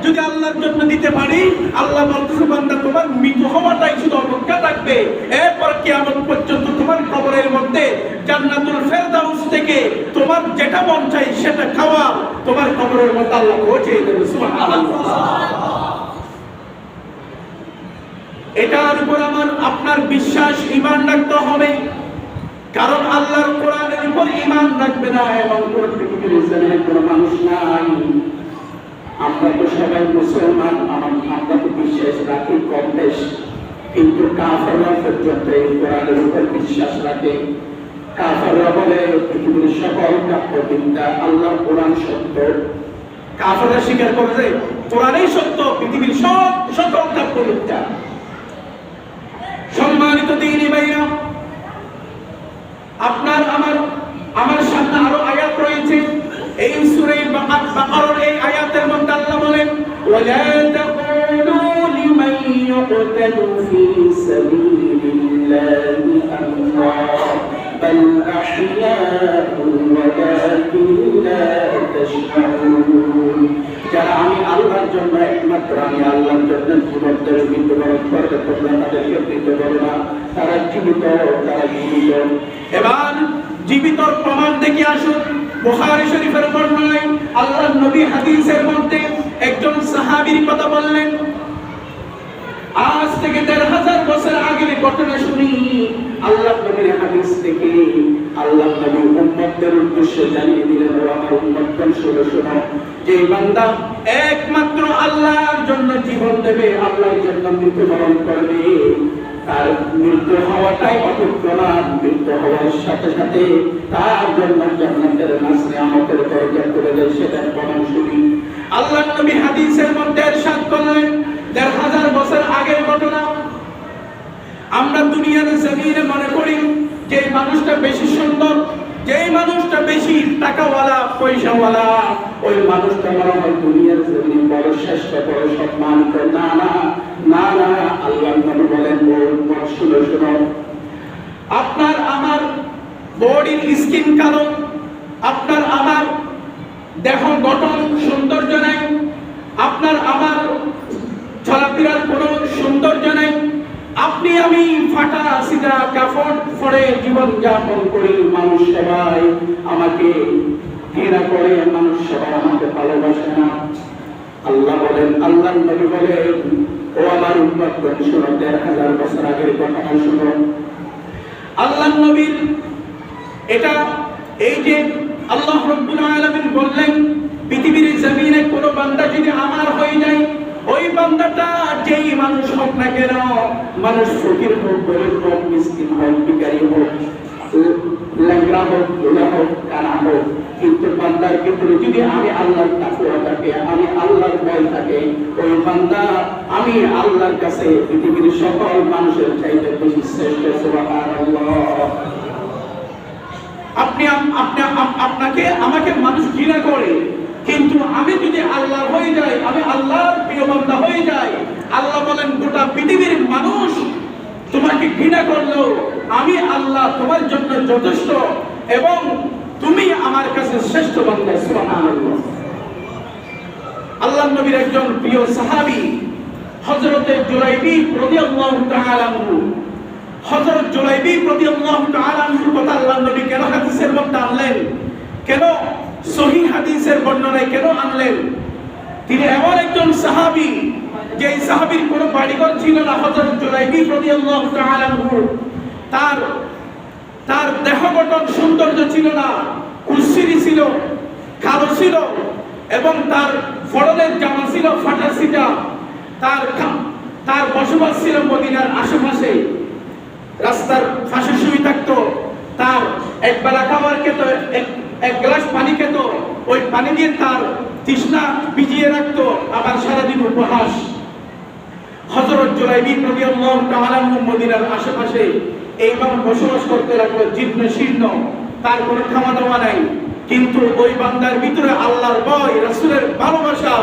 Speaker 1: যদি আল্লাহর জন্য দিতে পারি, আল্লাহ বলতেছে বান্দা তোমার মৃত্যু হওয়াটাই শুধু অপেক্ষা থাকবে, এরপর কিয়ামত পর্যন্ত তোমার কবরের মধ্যে জান্নাতুল ফেরদাউস থেকে তোমার যেটা মন চাই সেটা খাওয়া তোমার কবরের মধ্যে আল্লাহ পৌঁছে দেবে। সুবহানাল্লাহ। এটার উপর আমার আপনার বিশ্বাস, ঈমান রাখতে হবে, কারণ আল্লাহর কোরআনের উপর ঈমান রাখবে না এবং কোন পৃথিবীর জমিনে কোনো মানুষ নাই। আমরা তো সবাই মুসলমান, আমরা তো বিশ্বাস রাখি কম বেশ, কিন্তু কাফেররা পর্যন্ত এই কোরআনের উপর বিশ্বাস রাখে। কাফেররা বলে পৃথিবীর সকল কাব্যবিদ্যা আল্লাহর কোরআন সত্য। কাফেররা স্বীকার করে যে কোরআনই সত্য, পৃথিবীর সকল কাব্যবিদ্যা। সম্মানিত দ্বীনি ভাইরা, আপনার আমার সামনে আরো আয়াত রয়েছে। এই সূরা বাকারার এই আয়াতের মধ্যে আল্লাহ বলেন, ওয়ালা তাকুলু লিমান ইউকতালু ফী সাবিলিল্লাহি আমওয়াত বাল আহইয়াউন ওয়ালাকিন লা তাশউরুন। যারা আমি আল্লাহর জন্য একমাত্র একমাত্র আমি আল্লাহর জন্য জীবন দেবে মৃত্যুবরণ করবে, তোমরা তাদেরকে মৃত করো না, তারা জীবিত, তারা জীবিত। এবার জীবিতর প্রমাণ দেখে আসুন। বুখারী শরীফের বর্ণনায় আল্লাহর নবী হাদিসের মধ্যে একজন সাহাবীর কথা বললেন। আজ থেকে ১৫০০ বছর আগের ঘটনা শুনি আল্লাহর নবীর হাদিস থেকে আল্লাহর নবী উম্মতদের উদ্দেশ্যে জানিয়ে দিলেন, ও আমার উম্মতগণ শুনো, যে বান্দা একমাত্র আল্লাহর জন্য জীবন দেবে, আল্লাহর জন্য মৃত্যুবরণ করবে, তার মৃত্যু হওয়াটাই অপেক্ষমান। মৃত্যু হওয়ার সাথে সাথে তার জন্য জান্নাতের নিয়ামতের দরজা খুলে দেয়। সেটার প্রমাণ শুনি আল্লাহর নবী হাদিসের মধ্যে ইরশাদ করলেন, ১৫০০ বছর আগের ঘটনা। আমরা দুনিয়ার জমিনে মনে করি যে মানুষটা বেশি সুন্দর, যে মানুষটা বেশি টাকাওয়ালা পয়সাওয়ালা, ওই মানুষটা মনে হয় দুনিয়ার জমিনে বড় শ্রেষ্ঠ, বড় সম্মানিত। না না না না, আল্লাহ নবী বলেন, শুনো শুনো, আপনার আমার বডির স্কিন কালো, আপনার আমার দেহ গঠন সৌন্দর্য নাই, আপনার আমার চলাফেরার কোনো সৌন্দর্য নাই, আপনি আমি ফাটা সিধা কাপড় পরে জীবন যাপন করি, মানুষ সবাই আমাকে ঘৃণা করে, মানুষ সবাই আমাকে ভালোবাসে না। আল্লাহ বলেন, আল্লাহর নবী বলেন, ও আমার উম্মতগণ শুনো, ১৫০০ বছর আগের ঘটনা শুনো। আল্লাহর নবীর এটা এই যে আল্লাহ রাব্বুল আলামিন বললেন, পৃথিবীর জমিনে কোন বান্দা যদি আমার হয়ে যায়, ওই বান্দাটা যেই মানুষ হোক না কেন, মানুষ ফকির হোক, গরিব হোক, মিসকিন হোক, ভিখারি হোক, ল্যাংড়া হোক, লুলা হোক, কানা হোক, কিন্তু বান্দার ভিতরে যদি আমি আল্লাহর তাকওয়া থাকে, আমি আল্লাহর ভয় থাকে, ওই বান্দা আমি আল্লাহর কাছে পৃথিবীর সকল মানুষের চাইতে বেশি শ্রেষ্ঠ। সুবহানাল্লাহ। আপনাকে আমাকে মানুষ ঘৃণা করে, কিন্তু আমি যদি আল্লাহর হয়ে যাই, আমি আল্লাহর প্রিয় বান্দা হয়ে যাই, আল্লাহ বলেন গোটা পৃথিবীর মানুষ তোমাকে ঘৃণা করলো, আমি আল্লাহ তোমার জন্য যথেষ্ট এবং তুমি আমার কাছে শ্রেষ্ঠ বান্দা। সুবহানাল্লাহ। আল্লাহর নবীর একজন প্রিয় সাহাবী হযরতে জুলাইবী রাদিয়াল্লাহু তাআলা আনহু, হযরত জুলাইবী রাদিয়াল্লাহু তাআলা আনহুর কথা আল্লাহর নবী কেন হাদিসের মধ্যে আনলেন, কেন সহিহ হাদিসের বর্ণনায় কেন আনলেন? তিনি এমন একজন সাহাবী, যে সাহাবীর কোনো বাড়িঘর ছিল না। হযরত জুলাইবী রাদিয়াল্লাহু তাআলা আনহু, তার দেহ গঠন সৌন্দর্য ছিল না, কুৎসিত ছিল, কালো ছিল, এবং তার ফরনের জামা ছিল ফাটা সিটা। তার বসবাস ছিল মদিনার আশেপাশে, রাস্তার পাশে শুয়ে থাকতো। তার একবেলা খাবার খেত, এক গ্লাস পানি খেত, ওই পানি দিয়ে তার তৃষ্ণা ভিজিয়ে রাখতো, আবার সারাদিন উপহাস। হযরত জুলাইবী রাদিয়াল্লাহু তাআলা আনহু মদিনার আশেপাশে এইভাবে বসবাস করতে লাগলো, জীর্ণ শীর্ণ, তার কোনো খাওয়া দাওয়া নাই। কিন্তু ওই বান্দার ভিতরে আল্লাহর ভয়, রাসূলের ভালোবাসা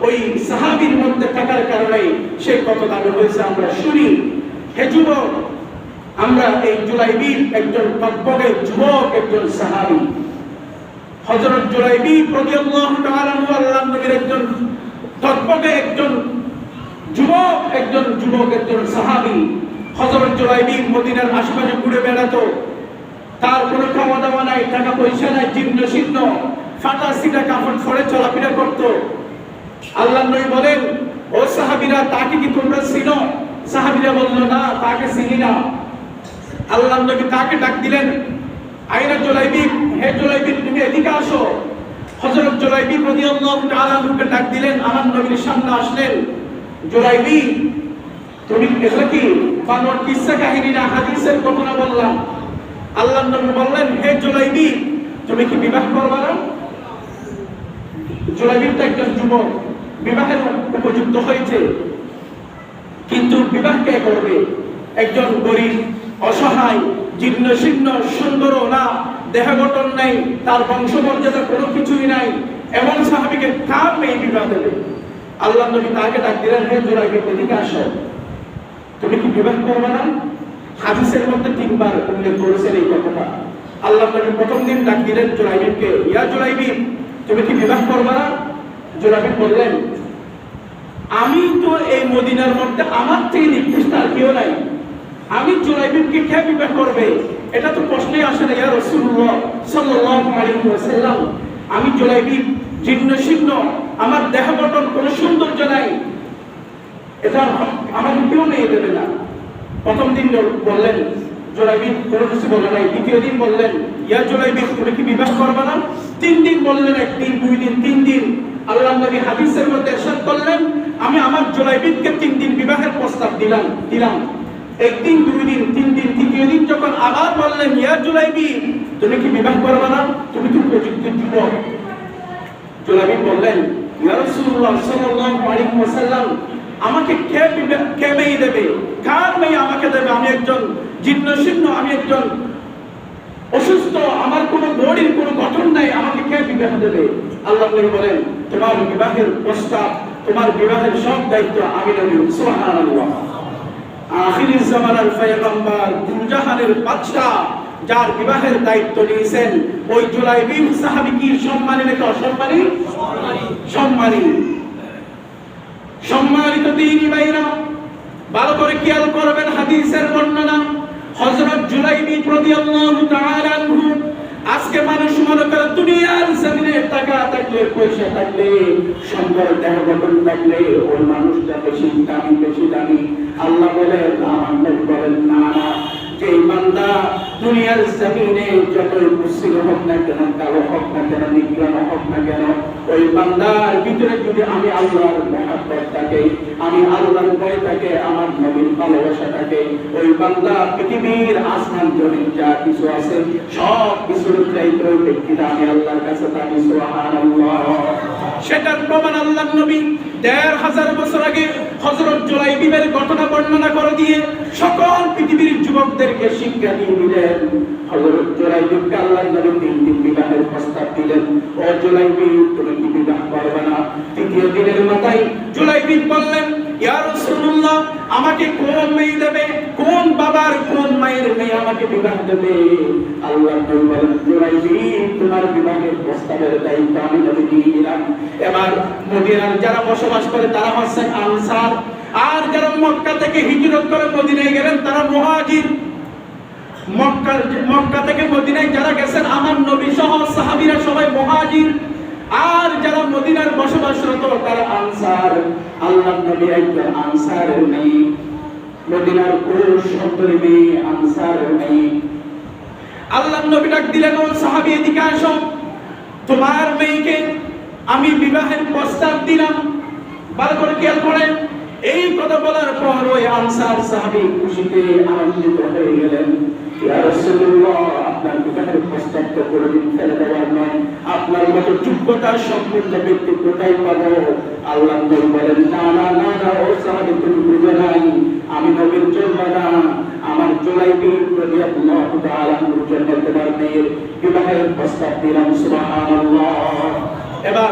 Speaker 1: ওই সাহাবীর মধ্যে থাকার কারণে সে কত দামি হয়েছে আমরা শুনি। হে যুবক, আমরা এই জুলাইবীর একজন টকবকে যুবক, একজন সাহাবী হযরত জুলাইবী রাদিয়াল্লাহু তাআলা আনহু, আল্লাহর নবীর একজন টকবকে একজন যুবক, একজন সাহাবী। হযরত জুলাইবী মদিনার আশেপাশে ঘুরে বেড়াতো, তার কোনো খাওয়া দাওয়া নাই, টাকা পয়সা নাই, জীর্ণ শীর্ণ, ফাটা সিটা কাপড় পরে চলাফেরা করতো। আল্লাহর নবী বলেন, ও সাহাবীরা, তাকে কি তোমরা চিনো? সাহাবীরা বলল, না, তাকে চিনি না। আল্লাহর নবী তাকে ডাক দিলেন, আইনা জুলাইবী, হে জুলাইবী, তুমি এদিকে আসো। হযরত জুলাইবী রাদিয়াল্লাহু তাআলা আনহুকে ডাক দিলেন, আমার নবীর সামনে আসলেন। জুলাইবী, তুমি এগুলো কি বানর কিসসা কাহিনী না হাদিসের ঘটনা বললাম? আল্লাহর নবী বললেন, হে জুলাইবী, তুমি কি বিবাহ করবে না? জুলাইবী তো একজন যুবক, বিবাহের উপযুক্ত হয়েছে, কিন্তু বিবাহ কে করবে? একজন গরিব, অসহায়, জীর্ণ শীর্ণ, সুন্দরও না, দেহ গঠন নেই, তার বংশমর্যাদা কোনো কিছুই নাই, এমন সাহাবীকে কার মেয়ে বিবাহ দেবে? আল্লাহর নবী তাকে ডাক দিলেন, হে জুলাইবী, এদিকে আসো, তুমি কি বিবাহ করবে না? হাদিসের মধ্যে 3 বার উল্লেখ করেছেন এই কথাটা। আল্লাহর নবী প্রথম দিন ডাক দিলেন জুলাইবীকে, ইয়া জুলাইবী, তুমি কি বিবাহ করবে না? জুলাইবী বললেন, আমি তো এই মদিনার মধ্যে আমার থেকে নিকৃষ্ট আর কেউ নাই, আমি জুলাইবিবকে কে বিবাহ করবে? এটা তো প্রশ্নই আসে না। ইয়া রাসূলুল্লাহ সাল্লাল্লাহু আলাইহি ওয়াসাল্লাম, আমি জুলাইবিব জীর্ণ শীর্ণ, আমার দেহ গঠন কোনো সৌন্দর্য নাই, এটা আমাকে কেউ মেয়ে দেবে না। প্রথম দিন বললেন জুলাইবিব কোনো কিছু বলে নাই। দ্বিতীয় দিন বললেন ইয়া জুলাইবিব তুমি কি বিবাহ করবে না? 3 দিন বললেন, 1 দিন 2 দিন 3 দিন। আল্লাহর নবী হাদিসের মধ্যে ইরশাদ করলেন আমি আমার জুলাইবিবকে 3 দিন বিবাহের প্রস্তাব দিলাম। 1 দিন 2 দিন 3 দিন, তৃতীয় দিন যখন আবার বললেন ইয়া জুলাইবিব তুমি কি বিবাহ করবে না? তুমি তো উপযুক্ত যুবক। জুলাইবিব বললেন ইয়া রাসূলুল্লাহ সাল্লাল্লাহু আলাইহি ওয়াসাল্লাম, আমাকে কে মেয়ে দেবে? কার মেয়ে আমাকে দেবে? আমি একজন জীর্ণ শীর্ণ, আমি একজন অসুস্থ, আমার কোনো বডির কোনো গঠন নাই, আমাকে কে বিবাহ দেবে? আল্লাহ নবী বলেন তোমার বিবাহের প্রস্তাব, তোমার বিবাহের সব দায়িত্ব আমি নবী। সুবহানাল্লাহ। আখির জামানার পয়গম্বর, দুজাহানের বাদশা, যার বিবাহের দায়িত্ব নিয়েছেন ওই জুলাইবিব সাহাবী কি সম্মানী নাকি অসম্মানী? সম্মানী। সম্মানিত দ্বীনি ভাইরা, ভালো করে খেয়াল করবেন হাদিসের বর্ণনা। হযরত জুলাইবিব রাদিয়াল্লাহু তাআলা আনহু, আজকে মানুষ মনে করে দুনিয়ার জমিনে টাকা থাকলে, পয়সা থাকলে, সুন্দর দেহ গঠন থাকলে ওই মানুষটা বেশি দামি। আল্লাহ বলেন, আমার নবী বলেন না, যে বান্দা দুনিয়ার জমিনে যতই মুসলিম হোক না কেন, কালো হোক না কেন, নিগ্রহ হোক না কেন, ওই বান্দার ভিতরে যদি আমি আল্লাহর মহব্বত থাকে, আমি আল্লাহর ভয় থাকে, আমার নবীর ভালোবাসা থাকে, ওই বান্দা পৃথিবীর আসমান জমিন যা কিছু আছে সব কিছুর চাইতে ওই ব্যক্তিটা আমি আল্লাহর কাছে থাকি। সুবহানাল্লাহ। সেটার প্রমাণ আল্লাহর নবী ১৫০০ বছর আগে হযরত জুলাইবিবের ঘটনা বর্ণনা করে দিয়ে সকল পৃথিবীর যুবকদেরকে শিক্ষা দিয়ে দিলেন। হযরত জুলাইবিবকে আল্লাহর নবী 3 দিন বিবাহের প্রস্তাব দিলেন। ও জুলাইবিব তুমি কি বিবাহ করবে না? তৃতীয় দিনের মাথায় জুলাইবিব বললেন ইয়া রাসূলুল্লাহ, আমাকে কোন মেয়ে দেবে? কোন বাবার কোন মায়ের মেয়ে আমাকে বিবাহ দেবে? আল্লাহর নবী বলেন জুলাইবিব তোমার বিবাহের প্রস্তাবের দায়িত্ব আমি নবী দিয়ে দিলাম। এবার মদিনার যারা বসবাস করে তারা হচ্ছেন আনসার, আর যারা মক্কা থেকে হিজরত করে মদিনায় গেলেন তারা মুহাজির। মক্কা থেকে মদিনায় যারা গেছেন আমার নবী সহ সাহাবীরা সবাই মুহাজির, আর যারা মদিনার বসবাসরত তারা আনসার। আল্লাহর নবী একজন আনসারের মেয়ে, মদিনার পুরুষ সুন্দরী মেয়ে আনসারের মেয়ে। আল্লাহর নবী ডাক দিলেন ও সাহাবী এদিকে আসো, তোমার মেয়েকে আমি বিবাহের প্রস্তাব দিলাম। ভালো করে খেয়াল করেন, এই কথা বলার পর ওই আনসার সাহাবী খুশিতে আনন্দিত হয়ে গেলেন। ইয়া রাসূলুল্লাহ, আপনার বিবাহের প্রস্তাব তো কোনদিন ফেলে দেওয়ার নয়, আপনার মতো যোগ্যতা সম্পন্ন ব্যক্তি কোথায় পাবো? আল্লাহ নবী বলেন না না না না, ও সাহাবী তুমি বুঝো নাই, আমি নবীর জন্য না, আমার জুলাইবিব রাদিয়াল্লাহু তাআলা আনহুর জন্য তোমার মেয়ের বিবাহের প্রস্তাব দিলাম। সুবহানাল্লাহ। এবার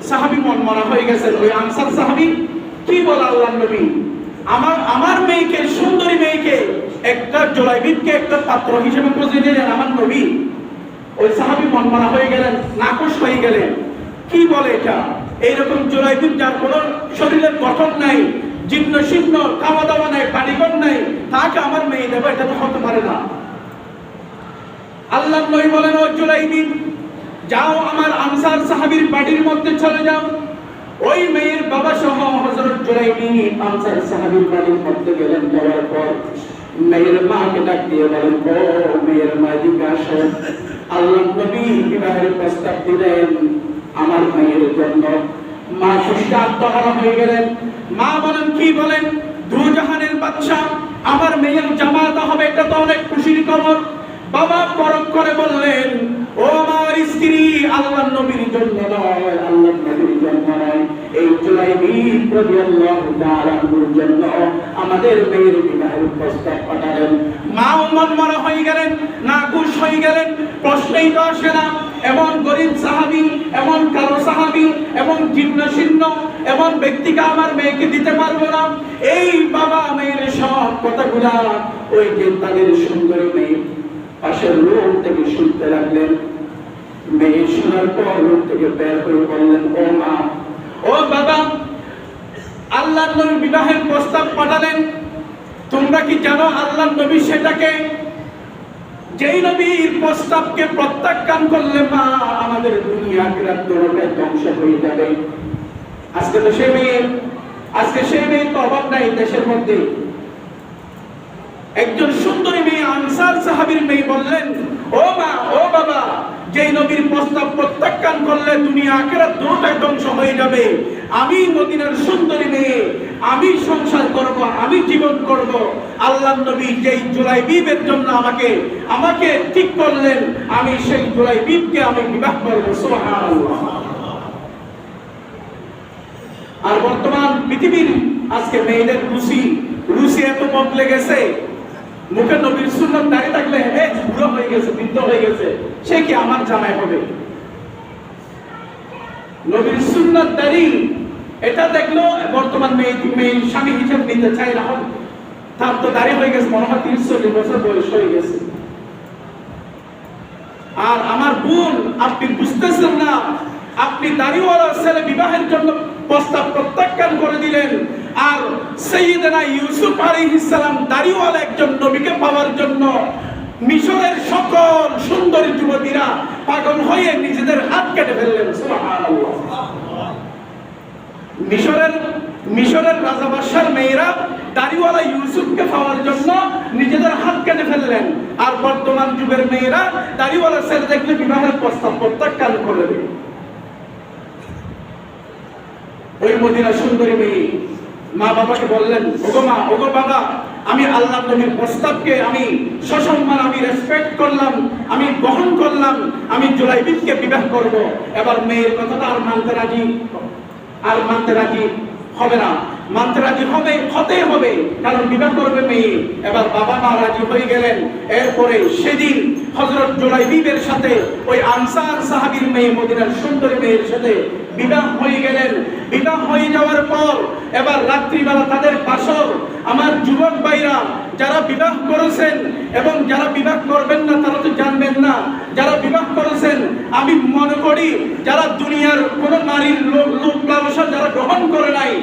Speaker 1: সাহাবী মন মরা হয়ে গেছেন। ওই আনসার সাহাবী কি বলে আল্লাহর নবী, আমার মেয়েকে, সুন্দরী মেয়েকে একটা জুলাইবিবকে একটা পাত্র হিসেবে খুঁজে দিলেন আমার নবী। ওই সাহাবী মন মরা হয়ে গেলেন, নাখুশ হয়ে গেলেন। কি বলে এটা? এইরকম জুলাইবিব যার কোনো শরীরের গঠন নাই, জীর্ণ শীর্ণ, খাওয়া দাওয়া নাই, বাড়িঘর নাই, তাকে আমার মেয়ে দেবো, এটা তো হতে পারে না। আল্লাহর নবী বলেন ও জুলাইবিব যাও, আমার আনসার সাহাবীর বাড়ির মধ্যে চলে যাও। ওই মেয়ের বাবা সহ হযরত জুলাইবিব আনসার সাহাবীর বাড়ির মধ্যে গেলেন। যাওয়ার পর মেয়ের মাকে ডাক দিয়ে বলেন ও মেয়ের মা এদিকে আসো। আল্লাহর নবী বিবাহের প্রস্তাব দিলেন আমার মেয়ের জন্য। মা খুশিতে আত্মহারা হয়ে গেলেন। মা বলেন কি বলেন, দুজাহানের বাদশা আমার মেয়ের জামাতা হবে, এটা তো অনেক খুশির খবর। বাবা পরখ করে বললেন ও আমার স্ত্রী, আল্লাহর নবীর জন্য নয়, আল্লাহর নবীর জন্য নয়, এই জুলাইবিব রাদিয়াল্লাহু তাআলা আনহুর জন্য আমাদের মেয়ের বিবাহের প্রস্তাব পাঠালেন। মা মনমরা হয়ে গেলেন, নাখুশ হয়ে গেলেন। প্রশ্নই তো আসে না, এমন গরীব সাহাবী, এমন কালো সাহাবী, এমন জীর্ণ শীর্ণ, এমন ব্যক্তিকে আমার মেয়েকে দিতে পারবো না। এই বাবা মেয়ের সব কথাগুলা ওই যে তাদের সুন্দরী মেয়ে পাশের রুম থেকে শুনতে লাগলেন। মেয়ে শোনার পর রুম থেকে বের হয়ে বললেন ও মা, ও বাবা, আল্লাহর নবী বিবাহের প্রস্তাব পাঠালেন। তোমরা কি জানো আল্লাহর নবী সেটাকে, যেই নবীর প্রস্তাবকে প্রত্যাখ্যান করলে মা আমাদের দুনিয়া আখিরাত দুটোটাই ধ্বংস হয়ে যাবে। আজকে সেই মেয়ে তো অভাব নাই দেশের মধ্যে। একজন সুন্দরী মেয়ে আনসার সাহাবীর মেয়ে বললেন, ও মা, ও বাবা, যেই নবীর প্রস্তাব প্রত্যাখ্যান করলে দুনিয়া আখিরাত দুটোটাই ধ্বংস হয়ে যাবে, আমি মদিনার সুন্দরী মেয়ে, আমি সংসার করব, আমি জীবন করব। আল্লাহর নবী যেই জুলাইবিবের জন্য আমাকে ঠিক করলেন, আমি সেই জুলাইবিবকে আমি বিবাহ করব। সুবহানাল্লাহ। আর বর্তমান পৃথিবীর আজকে মেয়েদের রুচি এত বদলে গেছে, মুখে নবীর সুন্নাত দাঁড়িয়ে থাকলে বুড়ো হয়ে গেছে, বৃদ্ধ হয়ে গেছে, সে কি আমার জামাই হবে? নবীর সুন্নাত দাঁড়িয়ে এটা দেখলো বর্তমান মেয়ে স্বামী হিসেবে নিতে চাই না, তার তো দাঁড়িয়ে হয়ে গেছে, মনে হয় 30-40 বছর বয়স হয়ে গেছে। আর আমার বোন, আপনি বুঝতেছেন না, আপনি দাড়িওয়ালা ছেলে বিবাহের জন্য প্রস্তাব প্রত্যাখ্যান করে দিলেন, আর সাইয়েদনা ইউসুফ আলাইহিস সালাম দাড়িওয়ালা একজন নবীকে পাওয়ার জন্য মিশরের সকল সুন্দরী যুবতীরা পাগল হয়ে নিজেদের হাত কেটে ফেললেন। সুবহানাল্লাহ। মিশরের রাজা বাদশার মেয়েরা দাড়িওয়ালা ইউসুফকে পাওয়ার জন্য নিজেদের হাত কেটে ফেললেন, আর বর্তমান যুগের মেয়েরা দাড়িওয়ালা ছেলে দেখলে বিবাহের প্রস্তাব প্রত্যাখ্যান করে দেবে। ওই মদিনা সুন্দরী মেয়ে মা বাবাকে বললেন, ওগো মা, ওগো বাবা, আমি আল্লাহর নবীর প্রস্তাবকে আমি সসম্মান আমি রেসপেক্ট করলাম, আমি গ্রহণ করলাম, আমি জুলাইবিবকে বিবাহ করব। এবার মেয়ের কথাটা আর মানতে রাজি হবে না, মানতে রাজি হতেই হবে, কারণ বিবাহ করবে মেয়ে। এবার বাবা মা রাজি হয়ে গেলেন। এরপরে সেদিন হযরত জুলাইবিবের সাথে ওই আনসার সাহাবীর মেয়ে মদিনার সুন্দরী মেয়ের সাথে বিবাহ হয়ে গেলেন। বিবাহ হয়ে যাওয়ার পর এবার রাত্রিবেলা তাদের বাসর। আমার যুবক ভাইরা, যারা বিবাহ করেছেন এবং যারা বিবাহ করবেন না তারা তো জানবেন না, যারা বিবাহ করেছেন আমি মনে করি যারা দুনিয়ার কোন নারীর লোক লালসা যারা গ্রহণ করে নাই,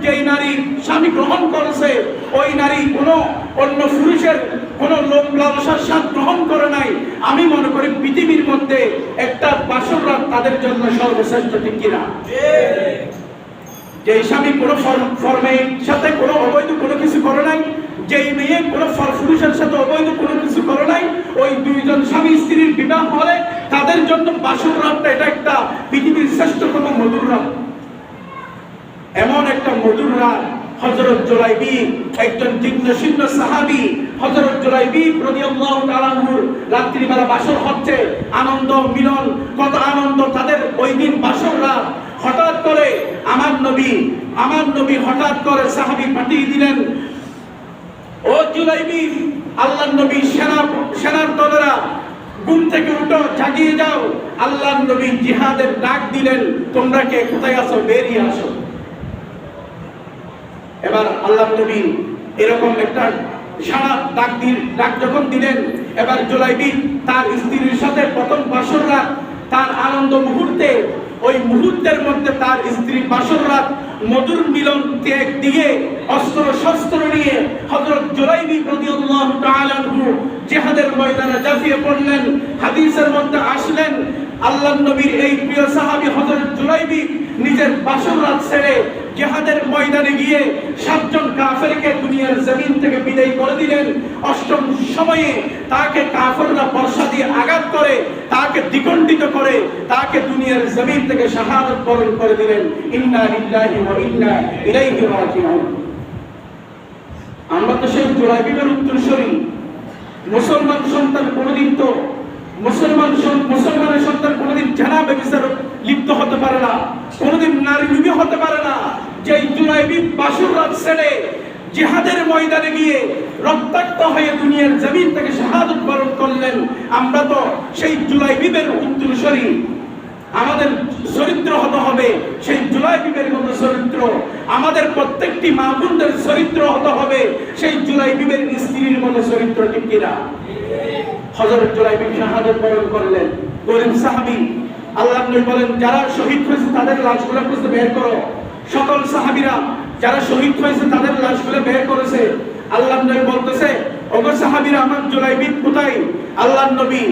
Speaker 1: যেই নারী স্বামী গ্রহণ করেছে ওই নারী কোনো অন্য পুরুষের কোন লোক লালসার স্বাদ গ্রহণ করে নাই, আমি মনে করি পৃথিবীর মধ্যে একটা বাসর রাত তাদের জন্য সর্বশ্রেষ্ঠ, ঠিক কিনা? যে স্বামী কোনো ফর্মের সাথে কোনো অবৈধ কোনো কিছু করে নাই, যেই মেয়ে কোনো পুরুষের সাথে অবৈধ কোনো কিছু করে নাই, ওই দুইজন স্বামী স্ত্রীর বিবাহ হলে তাদের জন্য বাসর রাতটা এটা একটা পৃথিবীর শ্রেষ্ঠতম মধুর রাত। এমন একটা মধুর রাত হযরত জুলাইবিব, একজন জিন্নশীর্ণ সাহাবী, হযরত জুলাইবিব রাদিয়াল্লাহু তাআলা আনহুর রাত্রিবেলা বাসর হচ্ছে, আনন্দ মিলন, কত আনন্দ তাদের ওই দিন বাসর রাত। হঠাৎ করে আমার নবী হঠাৎ করে সাহাবী পাঠিয়ে দিলেন, ও জুলাইবিব, আল্লাহর নবী সেনার দলেরা ঘুম থেকে উঠো, জাগিয়ে যাও। আল্লাহর নবী জিহাদের ডাক দিলেন, তোমরা কে কোথায় আছো, বেরিয়ে আসো। এবার আল্লাহর নবী এরকম একটা সারা ডাক যখন দিলেন, এবার জুলাইবিব তার স্ত্রীর সাথে প্রথম বাসর রাত, তার আনন্দ মুহূর্তে, ওই মুহূর্তের মধ্যে তার স্ত্রী বাসর রাত মধুর মিলন ত্যাগ দিয়ে অস্ত্র শস্ত্র নিয়ে হযরত জুলাইবিব রাদিয়াল্লাহু তাআলা আনহু জিহাদের ময়দানে ঝাঁপিয়ে পড়লেন। হাদিসের মধ্যে আসলেন আল্লাহর নবীর এই প্রিয় সাহাবী হযরত জুলাইবিব নিজের বাসর রাত ছেড়ে জিহাদের ময়দানে গিয়ে 7 জন কাফেরকে দুনিয়ার জমিন থেকে বিদায় করে দিলেন। অষ্টম সময়ে তাকে কাফেররা বর্ষা দিয়ে আঘাত করে, তাকে দ্বিখণ্ডিত করে, তাকে দুনিয়ার জমিন থেকে শাহাদাত বরণ করে দিলেন। ইন্না লিল্লাহি ওয়া ইন্না ইলাইহি রাজিউন। আমরা তো সেই জুলাইবিবের উত্তরসূরি। মুসলমানের সন্তান কোনোদিন জানা ব্যভিচার লিপ্ত হতে পারে না, কোনোদিন নারী লুবি হতে পারে না। যেই জুলাইবিব বাসর রাত ছেড়ে জিহাদের ময়দানে গিয়ে রক্তাক্ত হয়ে দুনিয়ার জমিন থেকে শাহাদাত বরণ করলেন, আমরা তো সেই জুলাইবিবের উত্তরসূরি। আমাদের চরিত্র হতে হবে সেই জুলাইবিবের মতো চরিত্র, আমাদের প্রত্যেকটি মা বোনদের চরিত্র হতে হবে সেই জুলাইবিবের স্ত্রীর মতো চরিত্র, ঠিক কিনা? হযরত জুলাইবিব শাহাদাত বরণ করলেন। গরিব সাহাবী, আল্লাহর নবী বলেন, যারা শহীদ হয়েছে তাদের লাশগুলো খুঁজে বের করো। সকল সাহাবীরা যারা শহীদ হয়েছে তাদের লাশগুলো বের করেছে। আল্লাহর নবী বলতেছে, ওগো সাহাবীরা, আমার জুলাইবিব কোথায়? আল্লাহর নবী,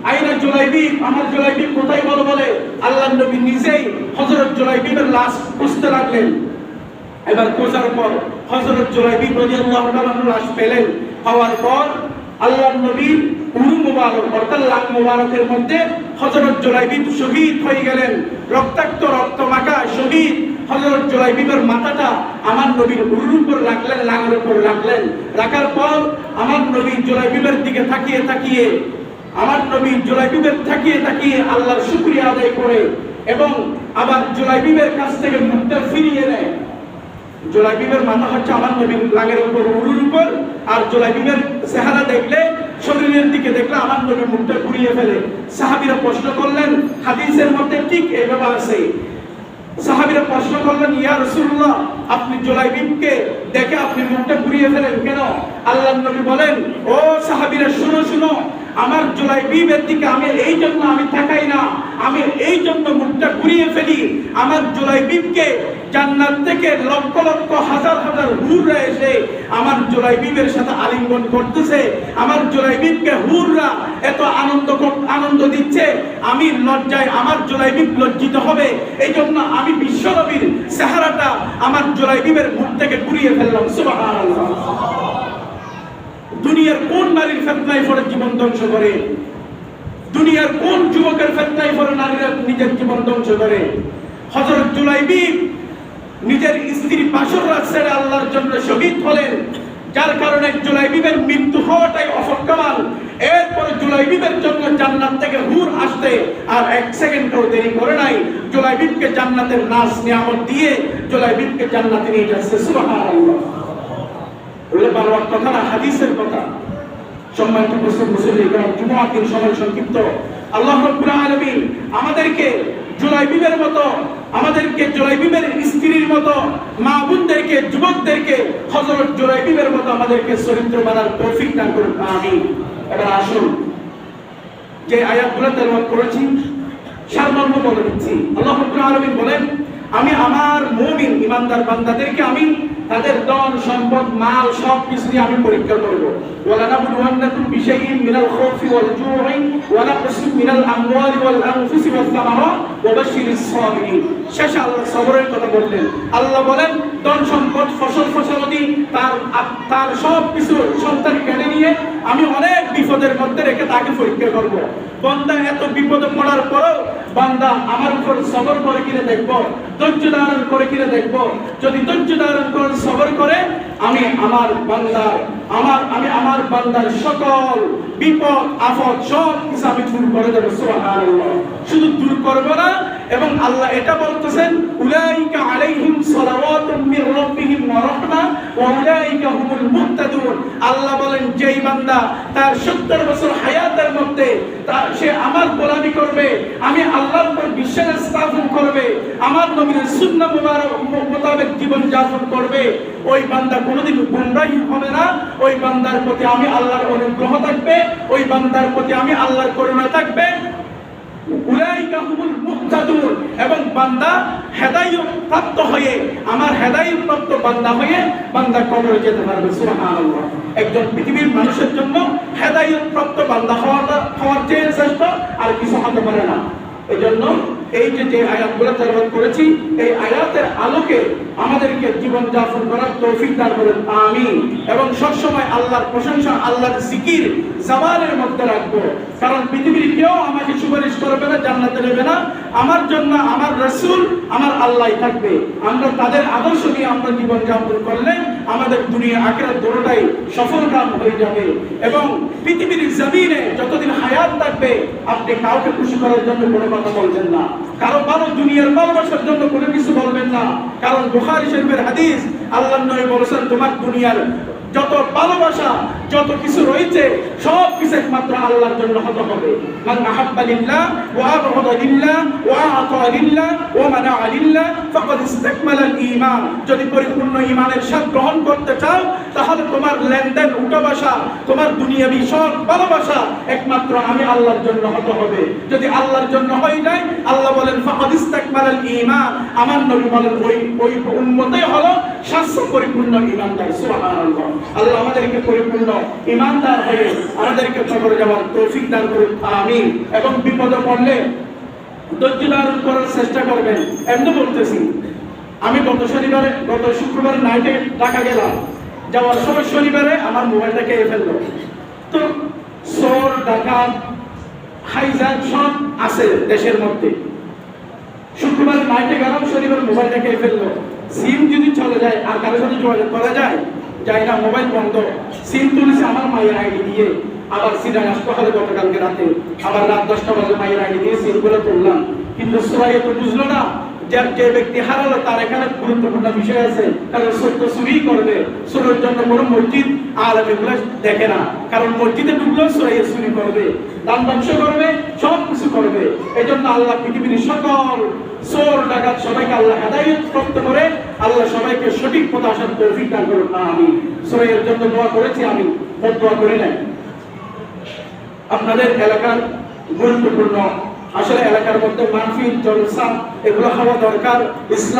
Speaker 1: আইনা জুলাইবিব, আমার জুলাইবিব কোথায় বলো বলে আল্লাহর নবী নিজেই হযরত জুলাইবিবের লাশ খুঁজতে লাগলেন। এবার খোঁজার পর হযরত জুলাইবিব রাদিয়াল্লাহু তাআলা লাশ পেলেন। পাওয়ার পর আল্লাহর নবীর উরু মুবারক অর্থাৎ লাং মুবারকের মধ্যে হযরত জুলাইবিব শহীদ হয়ে গেলেন। রক্তাক্ত রক্ত মাখা শহীদ হযরত জুলাইবিবের মাথাটা আমার নবীর উরুর উপর রাখলেন, লাঙের উপর রাখলেন। রাখার পর আমার নবী জুলাইবিবের দিকে তাকিয়ে তাকিয়ে আমার নবী জুলাইবিবের তাকিয়ে তাকিয়ে আল্লাহর শুকরিয়া আদায় করে এবং আবার জুলাইবিবের কাছ থেকে মুখটা ফিরিয়ে নেয়। জুলাইবিবের মাথা হচ্ছে আমার নবীর লাঙের উপর, উরুর উপর, আর জুলাইবিবের চেহারা দেখলে, শরীরের দিকে দেখলে আমার নবীর মুখটা ঘুরিয়ে ফেলে। সাহাবীরা প্রশ্ন করলেন, হাদিসের মধ্যে ঠিক এইভাবে আছে। সাহাবীরা প্রশ্ন করলেন, ইয়া রাসূলুল্লাহ, আপনি জুলাইবিবকে দেখে আপনি মুখটা ঘুরিয়ে ফেলেন কেন? আল্লাহর নবী বলেন, ও সাহাবীরা শুনো শুনো, আমার জুলাইবিবের দিকে আমি এই জন্য আমি তাকাই না, আমি এই জন্য মুখটা ঘুরিয়ে ফেলি, আমার জুলাইবিবকে জান্নাত থেকে লক্ষ লক্ষ হাজার হাজার হুররা এসে আমার জুলাইবিবের সাথে আলিঙ্গন করতেছে, আমার জুলাইবিবকে হুররা এত আনন্দ দিচ্ছে, আমি লজ্জায় আমার জুলাইবিব লজ্জিত হবে, এই জন্য আমি বিশ্বনবীর চেহারাটা আমার জুলাইবিবের মুখ থেকে ঘুরিয়ে ফেললাম। সুবহানাল্লাহ। দুনিয়ার কোন নারীর ফিতনায় পড়ে জীবন ধ্বংস করে? দুনিয়ার কোন যুবকের ফিতনায় পড়ে নারীরা নিজের জীবন ধ্বংস করে? হযরত জুলাইবিব নিজের স্ত্রী বাসররা ছেড়ে আল্লাহর জন্য শহীদ হলেন, যার কারণে জুলাইবিবের মৃত্যু হওয়াটাই অসম্ভব। এরপরে জুলাইবিবের জন্য জান্নাত থেকে হুর আসতে আর এক সেকেন্ডও দেরি করে নাই, জুলাইবিবকে জান্নাতের নাজ নিয়ামত দিয়ে জুলাইবিবকে জান্নাতে নিয়ে যাচ্ছে। সুবহানাল্লাহ। ওগুলো বারবার কথা না, হাদিসের কথা। সম্মানিত মুসলিম জুমআর দিন সময় সংক্ষিপ্ত। আল্লাহ রাব্বুল আলামিন আমাদেরকে জুলাইবিবের মতো, আমাদেরকে জুলাইবিবের স্ত্রীর মতো, মা বোনদেরকে, যুবকদেরকে হযরত জুলাইবিবের মতো আমাদেরকে চরিত্র বানার তৌফিক দান করুন, আমিন। এবার আসুন, যে আয়াতগুলো তেলাওয়াত করেছি সারমর্ম বলে দিচ্ছি। আল্লাহ রাব্বুল আলামিন বলেন, আমি আমার মুমিন ইমানদার বান্দাদেরকে আমি তাদের ধন সম্পদ মাল সব কিছু দিয়ে আমি পরীক্ষা করব। ওয়ালা নাবলুওয়ান্নাকুম বিশাইইন মিনাল খাউফি ওয়াল জু'i ওয়া নাকসিম মিনাল আমওয়ালি ওয়াল আনফুসি ওয়াস সামারাত ওয়া বাশশিরিস সাবিরিন। শেষে আল্লাহ সবরের কথা বললেন। আল্লাহ বলেন, ধন সম্পদ ফসল ফসলাদি তার সব কিছু সন্তান কেড়ে নিয়ে আমি অনেক বিপদের মধ্যে রেখে তাকে পরীক্ষা করব। বান্দা এত বিপদে পড়ার পরেও বান্দা আমার উপর সবর করে কিনা দেখব, ধৈর্য ধারণ করে কিনা দেখব। যদি ধৈর্য ধারণ করে সবর করে, আমি আমার বান্দার সকল বিপদ আপদ সব কিছু আমি দূর করে দেব। সুবহানাল্লাহ। শুধু দূর করব না, এবং আল্লাহ এটা বলতেছেন, উলাইকা আলাইহিম সালাওয়াতুম মির রাব্বিহিম ওয়া রাহমা ওয়া উলাইকা হুমুল মুহতাদুন। আল্লাহ বলেন, যেই বান্দা তার 70 বছর হায়াতের মধ্যে সে আমার গোলামি করবে, আমি আল্লাহর উপর বিশ্বাস স্থাপন করবে, আমার নবীর সুন্নাহ মুবারক মোতাবেক জীবন যাপন করবে, ওই বান্দা কোনোদিন গুমরাহী হবে না। ওই বান্দার প্রতি আমি আল্লাহর অনুগ্রহ থাকবে, ওই বান্দার প্রতি আমি আল্লাহর করুণা থাকবে। উলাইকা হুমুল মুহতাদুন। এবং বান্দা হেদায়েত প্রাপ্ত হয়ে, আমার হেদায়েত প্রাপ্ত বান্দা হয়ে বান্দা কবরে যেতে পারবে। সুবহানাল্লাহ। একজন পৃথিবীর মানুষের জন্য হেদায়েত প্রাপ্ত বান্দা হওয়ার চেয়ে শ্রেষ্ঠ আর কিছু হতে পারে না। এজন্য এই যে আয়াতগুলো তেলাওয়াত করেছি, এই আয়াতের আলোকে আমাদেরকে জীবন যাপন করার তৌফিক দান করুন, আমিন। এবং সব সময় আল্লাহর প্রশংসা, আল্লাহর জিকির জবানের মধ্যে রাখবো, কারণ পৃথিবীর কেউ আমাকে সুপারিশ করবে না, জান্নাতে নেবে না। আমার জন্য আমার রাসূল, আমার আল্লাহই থাকবে। আমরা তাদের আদর্শ নিয়ে আমরা জীবন যাপন করলে আমাদের দুনিয়া আখিরাত দুটোটাই সফলকাম হয়ে যাবে। এবং পৃথিবীর জমিনে যতদিন হায়াত থাকবে, আপনি কাউকে খুশি করার জন্য কোনো কথা বলবেন না, কারো ভালো দুনিয়ার ভালোবাসার জন্য কোনো কিছু বলবেন না। কারণ বুখারী শরীফের হাদিস, আল্লাহর নবী বলেছেন, তোমার দুনিয়ার যত ভালোবাসা, যত কিছু রয়েছে সব কিছু একমাত্র আল্লাহর জন্য হতে হবে। মান আহাব্বা লিল্লাহ ওয়া আবগাদা লিল্লাহ ওয়া আতা লিল্লাহ ওয়া মানা লিল্লাহ ফাকাদ ইসতাকমালা ঈমান। যদি পরিপূর্ণ ঈমানের স্বাদ গ্রহণ করতে চাও তাহলে তোমার লেনদেন, উঠাবসা, তোমার দুনিয়াবি সব ভালোবাসা একমাত্র আমি আল্লাহর জন্য হতে হবে। যদি আল্লাহর জন্য হয় নাই, আল্লাহ বলেন ফাকাদ ইসতাকমালাল ঈমান, আমার নবী বলেন ওই উম্মতই হলো শাস্ত্র পরিপূর্ণ ঈমানদার। সুবহানাল্লাহ। আল্লাহ আমাদেরকে পরিপূর্ণ ঈমানদার হয়ে আমাদেরকে কবরে যাওয়ার তৌফিক দান করুন, আমিন। এবং বিপদে পড়লে ধৈর্য ধারণ করার চেষ্টা করবেন। এমনি বলতেছি, আমি গত শুক্রবার নাইটে ঢাকা গেলাম, যাওয়ার সময় শনিবারে আমার মোবাইলটা খেয়ে ফেললো। তো চোর, ডাকাত, হাইজাক সব আছে দেশের মধ্যে। শুক্রবার নাইটে গেলাম, শনিবার মোবাইলটা খেয়ে ফেললো। সিম যদি চলে যায় আর কারোর সাথে যোগাযোগ করা যায় না, মোবাইল বন্ধ। সিম তুলেছে আমার মায়ের আইডি দিয়ে, আবার সিডা আসতে হলে গতকালকে রাতে, আবার রাত 10টা বাজে মায়ের আইডি দিয়ে সিমগুলো তুললাম। কিন্তু সবাই তো বুঝলো না যে ব্যক্তি হারালো তার এখানে গুরুত্বপূর্ণ বিষয় আছে, কারণ সত্য চুরি করবে। চোরের জন্য কোনো মসজিদ আর এগুলো দেখে না, কারণ মসজিদে ঢুকলেও চুরি করবে, দান ধ্বংস করবে, সব কিছু করবে। এই জন্য আল্লাহ পৃথিবীর সকল চোর, ডাকাত সবাইকে আল্লাহ হেদায়েত প্রাপ্ত করে আল্লাহ সবাইকে সঠিক পথে আসার তৌফিক দান করুন, আমিন। চোরের জন্য দোয়া করেছি আমি, দোয়া করি নাই। আপনাদের এলাকার গুরুত্বপূর্ণ আসলে এলাকার মধ্যে মাহফিল, জলসা এগুলো হওয়া দরকার। ইসলাম